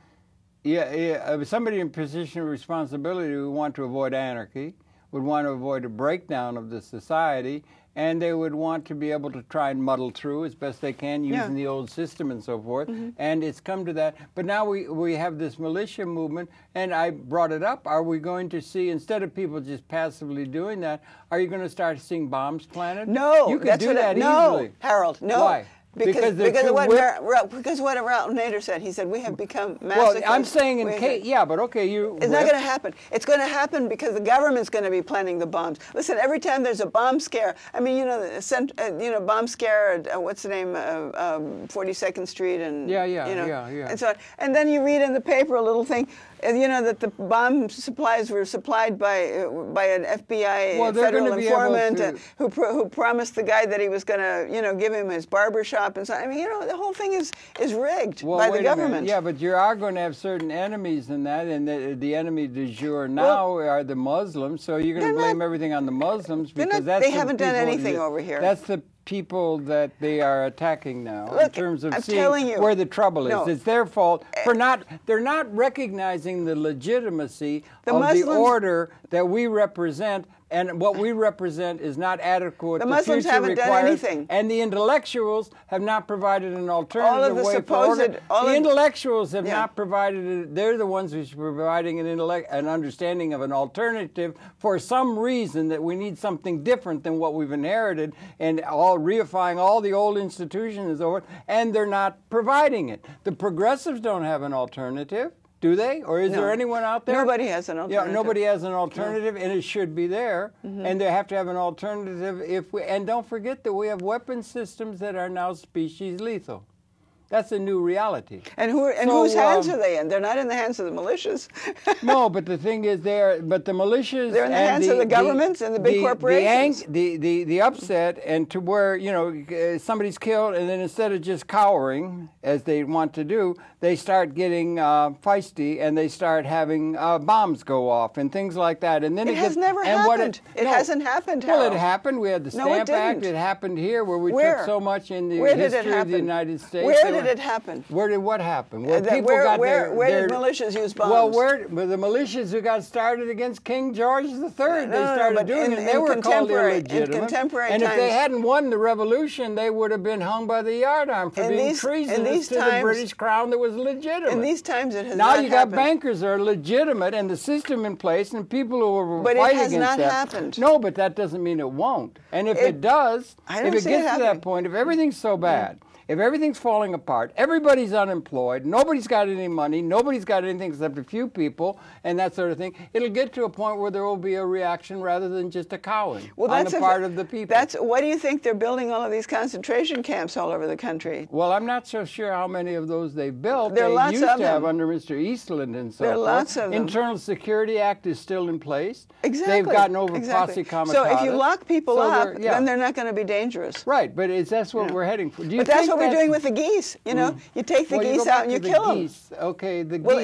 somebody in position of responsibility would want to avoid anarchy, would want to avoid a breakdown of the society, and they would want to be able to try and muddle through as best they can using the old system and so forth. And it's come to that. But now we have this militia movement, and I brought it up. Are we going to see, instead of people just passively doing that, are you going to start seeing bombs planted? No. You could do that easily. No, Harold, no. Why? Because what Ralph Nader said, he said we have become masochists. Well, I'm saying but okay, it's not going to happen. It's going to happen because the government's going to be planning the bombs. Listen, every time there's a bomb scare, I mean, bomb scare at what's the name, 42nd Street, and and so on. And then you read in the paper a little thing, that the bomb supplies were supplied by an FBI federal informant who promised the guy that he was going to, give him his barbershop and so. I mean, the whole thing is rigged by the government. Yeah, but you are going to have certain enemies in that, and the enemy du jour now are the Muslims. So you're going to blame everything on the Muslims because they haven't done anything over here. That's the people that they are attacking now. Look, in terms of seeing where the trouble is. No. It's their fault for they're not recognizing the legitimacy of the order that we represent, and what we represent is not adequate. The Muslims haven't done anything. And the intellectuals have not provided an alternative way for order. The intellectuals have not provided it. They're the ones who are providing an understanding of an alternative for some reason that we need something different than what we've inherited, and reifying all the old institutions over, and they're not providing it. The progressives don't have an alternative. Do they? Or is there anyone out there? Nobody has an alternative. Yeah, nobody has an alternative, and it should be there. And they have to have an alternative and don't forget that we have weapon systems that are now species lethal. That's a new reality. And whose hands are they in? They're not in the hands of the militias. No, but the thing is, the militias. They're in the hands of the governments and the big corporations. The upset, and to where somebody's killed, and then instead of just cowering as they want to do, they start getting feisty, and they start having bombs go off and things like that. And then it has never happened. It hasn't happened. Well, it happened. We had the Stamp Act. It happened here, where we took so much in the history of the United States. Where did it happen? Where did what happen? Well, where did militias use bombs? Well, the militias who got started against King George III, they started doing it. They were called illegitimate. In contemporary times. And if they hadn't won the revolution, they would have been hung by the yardarm for being treasonous to the British crown that was legitimate. In these times, it has now not happened. Now you got bankers that are legitimate and the system in place, and people who are fighting against that. But it has not happened. No, but that doesn't mean it won't. And if it does, if it gets to that point, if everything's so bad, if everything's falling apart, everybody's unemployed, nobody's got any money, nobody's got anything except a few people, and that sort of thing, it'll get to a point where there will be a reaction rather than just a cowing on the part of the people. Why do you think they're building all of these concentration camps all over the country? Well, I'm not so sure how many of those they've built. There are lots of them. They used to have under Mr. Eastland and so forth. There are lots of them. Internal Security Act is still in place. Exactly. They've gotten over posse comitatus. So if you lock people up, then they're not going to be dangerous. Right, but that's what we're heading for. But that's what we're doing with the geese. You take the geese out and you kill them. Okay, the geese. Well,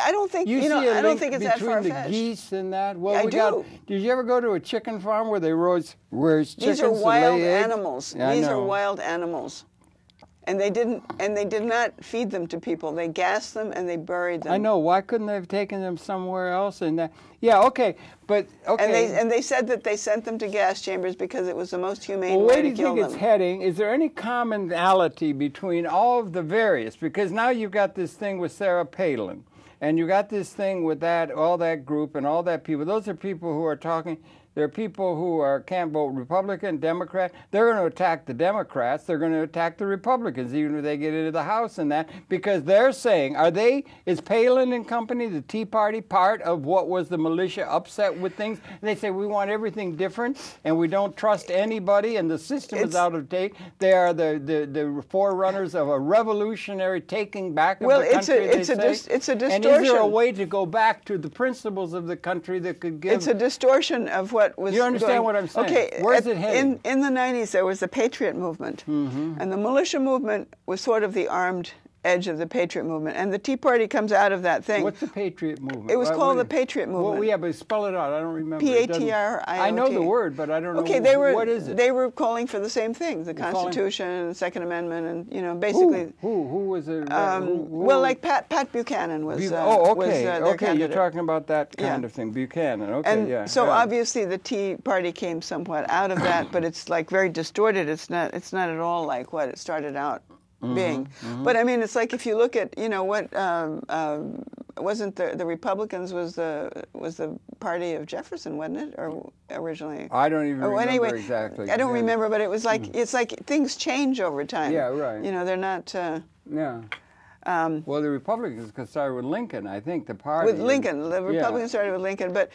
I don't think I don't think it's that far-fetched. Between the geese and that. Well, I do. Did you ever go to a chicken farm where they raise chickens? These are wild animals. These are wild animals. And they did not feed them to people. They gassed them and they buried them. I know. Why couldn't they have taken them somewhere else? And they said that they sent them to gas chambers because it was the most humane way to kill them. Where do you think it's heading? Is there any commonality between all of the various? Because now you've got this thing with Sarah Palin, and you got this thing with all that group and all that people. Those are people who are talking. There are people who can't vote Republican, Democrat. They're going to attack the Democrats. They're going to attack the Republicans, even if they get into the House and that, because they're saying, is Palin and company, the Tea Party, part of what was the militia upset with things? And they say, we want everything different, and we don't trust anybody, and the system is out of date. They are the forerunners of a revolutionary taking back of the country, it's a distortion. And is there a way to go back to the principles of the country that could give... It's a distortion of what was You understand what I'm saying? Okay, where's it heading? In the 90s, there was the Patriot movement, and the militia movement was sort of the armed edge of the Patriot movement, and the Tea Party comes out of that thing. What's the Patriot movement? It was called the Patriot movement. Well, but spell it out. I don't remember. P-A-T-R-I-O-T. I know the word, but I don't know what is it. They were calling for the same thing, the Constitution, the Second Amendment, and basically... Who was it? Well, like Pat Buchanan was their candidate. You're talking about that kind of thing, Buchanan. Okay, and so obviously the Tea Party came somewhat out of that, but it's like very distorted. It's not at all like what it started out being. But I mean, it's like if you look at what wasn't the Republicans was the party of Jefferson, wasn't it, or originally? I don't even remember anyway, exactly. I don't remember, but it was like it's like things change over time. Yeah, right. You know, they're not. Yeah. Well, the Republicans started with Lincoln, I think. The party with Lincoln, the Republicans started with Lincoln, but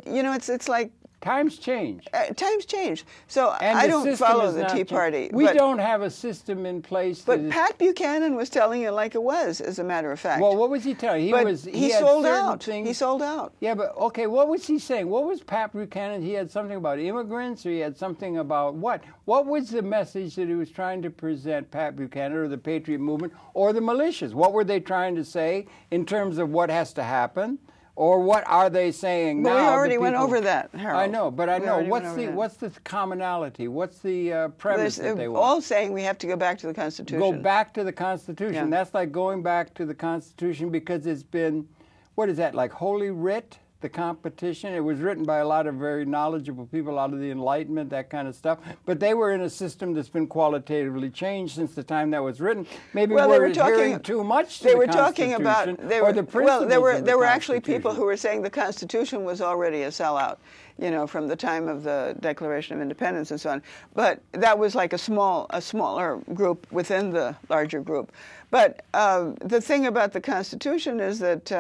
you know, it's like. Times change. Times change. So and I don't follow the Tea Party. We don't have a system in place. But Pat Buchanan was telling it like it was, as a matter of fact. Well, what was he telling? He sold out. He sold out. Yeah, but okay, what was he saying? What was Pat Buchanan? He had something about immigrants, or he had something about what? What was the message that he was trying to present, Pat Buchanan, or the Patriot Movement, or the militias? What were they trying to say in terms of what has to happen? Or what are they saying now? Well, we already went over that, Harold. I know, but I know. What's the commonality? What's the premise that they want? All saying we have to go back to the Constitution. Go back to the Constitution. Yeah. That's like going back to the Constitution because it's been, what is that, like Holy Writ? The competition. It was written by a lot of very knowledgeable people out of the Enlightenment, that kind of stuff. But they were in a system that's been qualitatively changed since the time that was written. Maybe we're adhering too much to the Constitution. They were talking about. There were actually people who were saying the Constitution was already a sellout, you know, from the time of the Declaration of Independence and so on. But that was like a smaller group within the larger group. But the thing about the Constitution is that,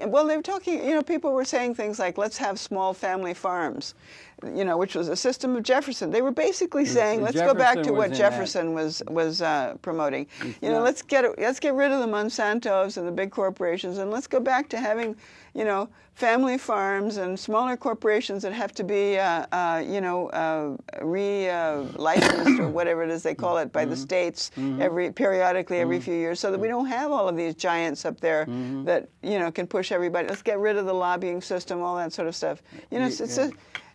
well, they were talking, you know, people were saying things like, let's have small family farms, you know, which was a system of Jefferson. They were basically saying, let's go back to what Jefferson was promoting. You know, let's get rid of the Monsantos and the big corporations, and let's go back to having, you know, family farms and smaller corporations that have to be, you know, re-licensed or whatever it is they call it by the states periodically every few years, so that we don't have all of these giants up there that, you know, can push everybody. Let's get rid of the lobbying system, all that sort of stuff. You know,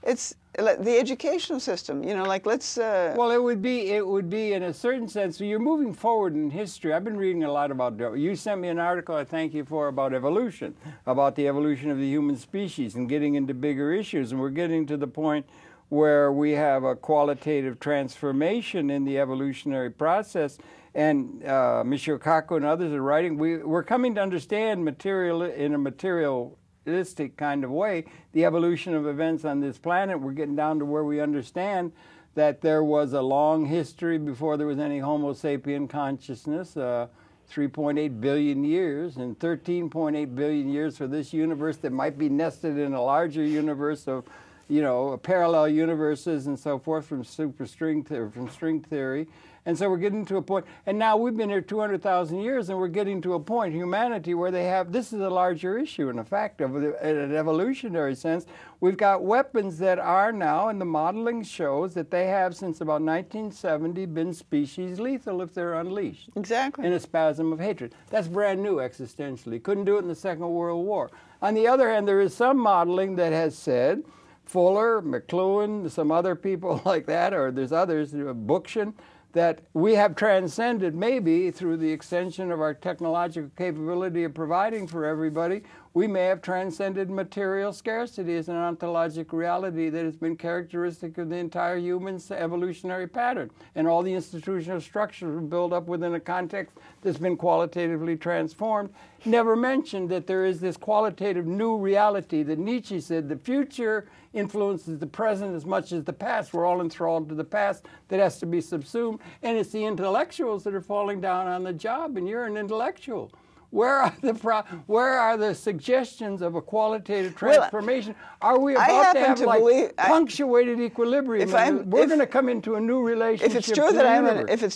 it's the educational system, you know, like let's... Well, it would be in a certain sense, so you're moving forward in history. I've been reading a lot about, you sent me an article, I thank you for, about evolution, about the evolution of the human species and getting into bigger issues. And we're getting to the point where we have a qualitative transformation in the evolutionary process. And Michio Kaku and others are writing, we're coming to understand in a materialistic kind of way the evolution of events on this planet. We're getting down to where we understand that there was a long history before there was any Homo sapien consciousness, 3.8 billion years, and 13.8 billion years for this universe that might be nested in a larger universe of, you know, parallel universes and so forth from string theory. And so we're getting to a point, and now we've been here 200,000 years, and we're getting to a point, humanity, where they have, this is a larger issue, in fact, in an evolutionary sense. We've got weapons that are now, and the modeling shows that they have, since about 1970, been species lethal if they're unleashed. Exactly. In a spasm of hatred. That's brand new existentially. Couldn't do it in the Second World War. On the other hand, there is some modeling that has said, Fuller, McLuhan, some other people like that, or there's others, Bookchin, that we have transcended, maybe through the extension of our technological capability of providing for everybody, we may have transcended material scarcity as an ontologic reality that has been characteristic of the entire human evolutionary pattern. And all the institutional structures were built up within a context that's been qualitatively transformed. Never mentioned that there is this qualitative new reality that Nietzsche said the future influences the present as much as the past. We're all enthralled to the past that has to be subsumed. And it's the intellectuals that are falling down on the job, and you're an intellectual. Where are the suggestions of a qualitative transformation? Are we about to have punctuated equilibrium? We're going to come into a new relationship. If it's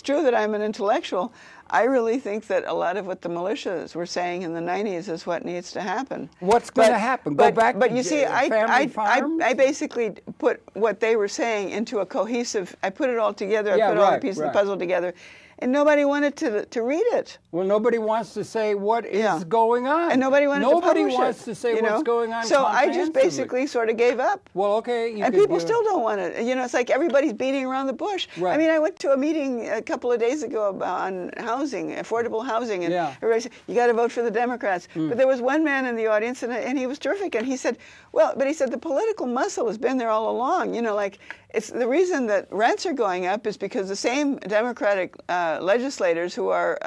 true that I'm an intellectual, I really think that a lot of what the militias were saying in the 90s is what needs to happen. What's going to happen? Go back to you see, I basically put what they were saying into a cohesive, I put it all together, I put all the pieces of the puzzle together. And nobody wanted to read it. Well, nobody wants to say what is going on. And nobody wanted to publish it. Nobody wants to say what's going on. So I just basically sort of gave up. Well, okay. And people still don't want it. You know, it's like everybody's beating around the bush. Right. I mean, I went to a meeting a couple of days ago on housing, affordable housing, and everybody said, you got to vote for the Democrats. But there was one man in the audience, and he was terrific, and he said, well, but he said the political muscle has been there all along. You know, like, it's the reason that rents are going up is because the same Democratic legislators who are,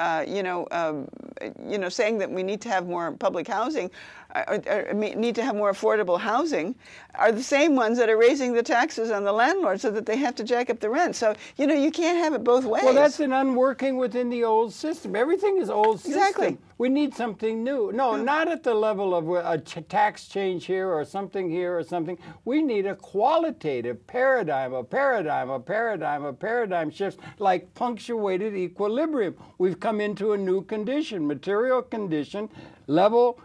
saying that we need to have more public housing, or need to have more affordable housing, are the same ones that are raising the taxes on the landlords so that they have to jack up the rent. So, you can't have it both ways. Well, that's an unworking within the old system. Everything is old system. Exactly. We need something new. No, not at the level of a tax change here or something here or something. We need a qualitative paradigm, a paradigm shift, like punctuated equilibrium. We've come into a new condition, material condition, level,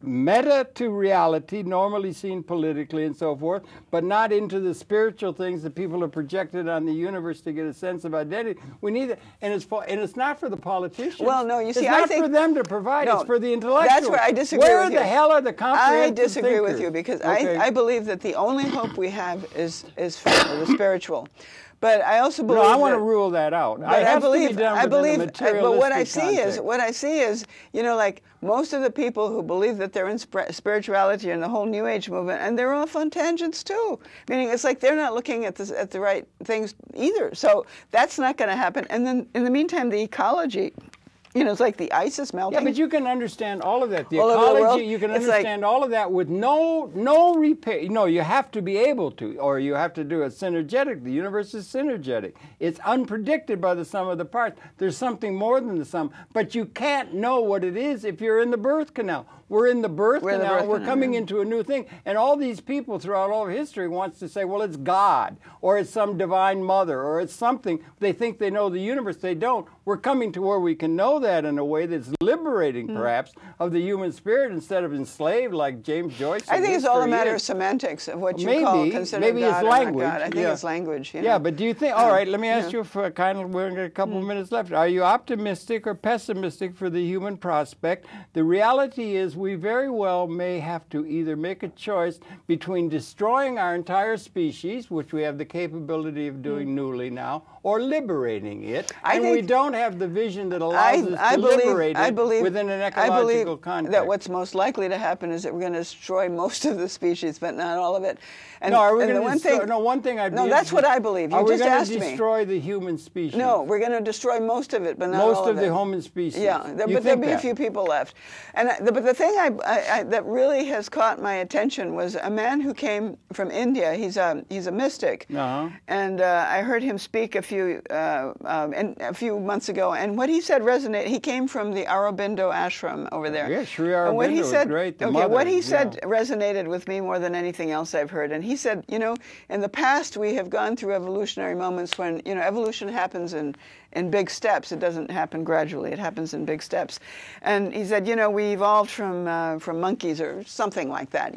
meta to reality, normally seen politically and so forth, but not into the spiritual things that people have projected on the universe to get a sense of identity. We need it, and it's not for the politicians. Well, no, you see, I think it's not for them to provide. No, it's for the intellectuals. That's where I disagree with you. Where the hell are the comprehensive I disagree thinkers? with you because I believe that the only hope we have is for the spiritual. But I also believe. No, I want to rule that out. But I believe. But what I see is, like most of the people who believe that they're in spirituality and the whole New Age movement, and they're off on tangents too. Meaning, it's like they're not looking at the right things either. So that's not going to happen. And then, in the meantime, the ecology. It's like the ice is melting. Yeah, but you can understand all of that. The ecology, you can understand all of that with no repair. You have to be able to, or you have to do it synergetic. The universe is synergetic. It's unpredicted by the sum of the parts. There's something more than the sum. But you can't know what it is if you're in the birth canal. We're in the birth canal. We're coming into a new thing. And all these people throughout all of history wants to say, well, it's God, or it's some divine mother, or it's something. They think they know the universe. They don't. We're coming to where we can know that in a way that's liberating, perhaps, of the human spirit instead of enslaved, like James Joyce. I think it's all a matter of semantics of what you consider maybe God it's language. Or not God. I think it's language. Yeah, but do you think? All right, let me ask you for we've got a couple of minutes left. Are you optimistic or pessimistic for the human prospect? The reality is, we very well may have to either make a choice between destroying our entire species, which we have the capability of doing newly now, or liberating it. And we don't have the vision that allows us to liberate it within an ecological context. That what's most likely to happen is that we're going to destroy most of the species, but not all of it. And, no, are we going to destroy? No, one thing I'd be. No, that's what I believe. You just asked me. Are we going to destroy the human species? No, we're going to destroy most of it, but not all of it. Most of the human species. Yeah, but there'll be a few people left. And but the thing that really has caught my attention was a man who came from India. He's a mystic, and I heard him speak a few months ago. And what he said resonated. He came from the Aurobindo ashram over there. Yeah, Sri Aurobindo was great. What he said resonated with me more than anything else I've heard. And he said, in the past we have gone through evolutionary moments when, evolution happens in big steps. It doesn't happen gradually. It happens in big steps. And he said, we evolved from monkeys or something like that,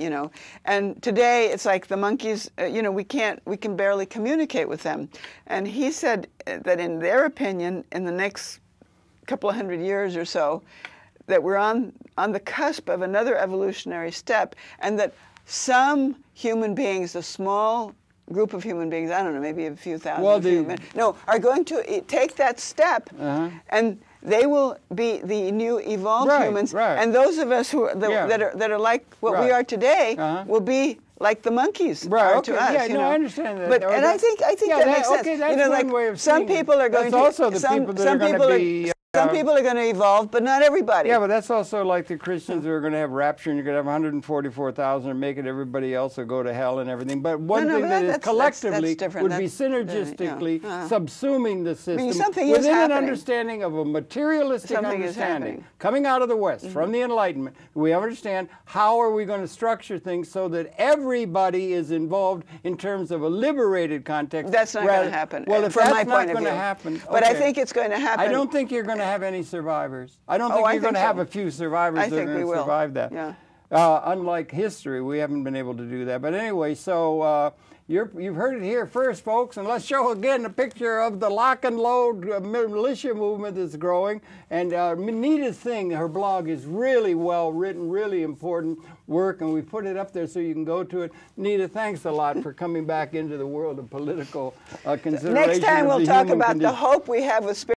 And today it's like the monkeys, we can barely communicate with them. And he said that in their opinion, in the next couple of 100 years or so, that we're on the cusp of another evolutionary step, and that some human beings, a small group of human beings, I don't know, maybe a few thousand, are going to take that step, and they will be the new evolved humans, and those of us that are like what we are today will be like the monkeys are to us. Yeah, I understand that. But I think that makes sense. Okay, that's one way of some people are going to. That's also the people that are going to be. Some people are going to evolve, but not everybody. Yeah, but that's also like the Christians who are going to have rapture, and you're going to have 144,000 and make it everybody else will go to hell and everything. But one thing that is collectively would be synergistically subsuming the system within an understanding of a materialistic understanding coming out of the West, from the Enlightenment. We understand how are we going to structure things so that everybody is involved in terms of a liberated context. That's not going to happen. Well, from my point of view. But I think it's going to happen. I don't think you're going to have any survivors. I don't think you're going to have a few survivors that are going to survive that. Yeah. Unlike history, we haven't been able to do that. But anyway, so you've heard it here first, folks. And let's show again a picture of the lock and load militia movement that's growing. And Nita's thing, her blog is really well written, really important work, and we put it up there so you can go to it. Nita, thanks a lot for coming back into the world of political consideration. Next time we'll talk about the hope we have with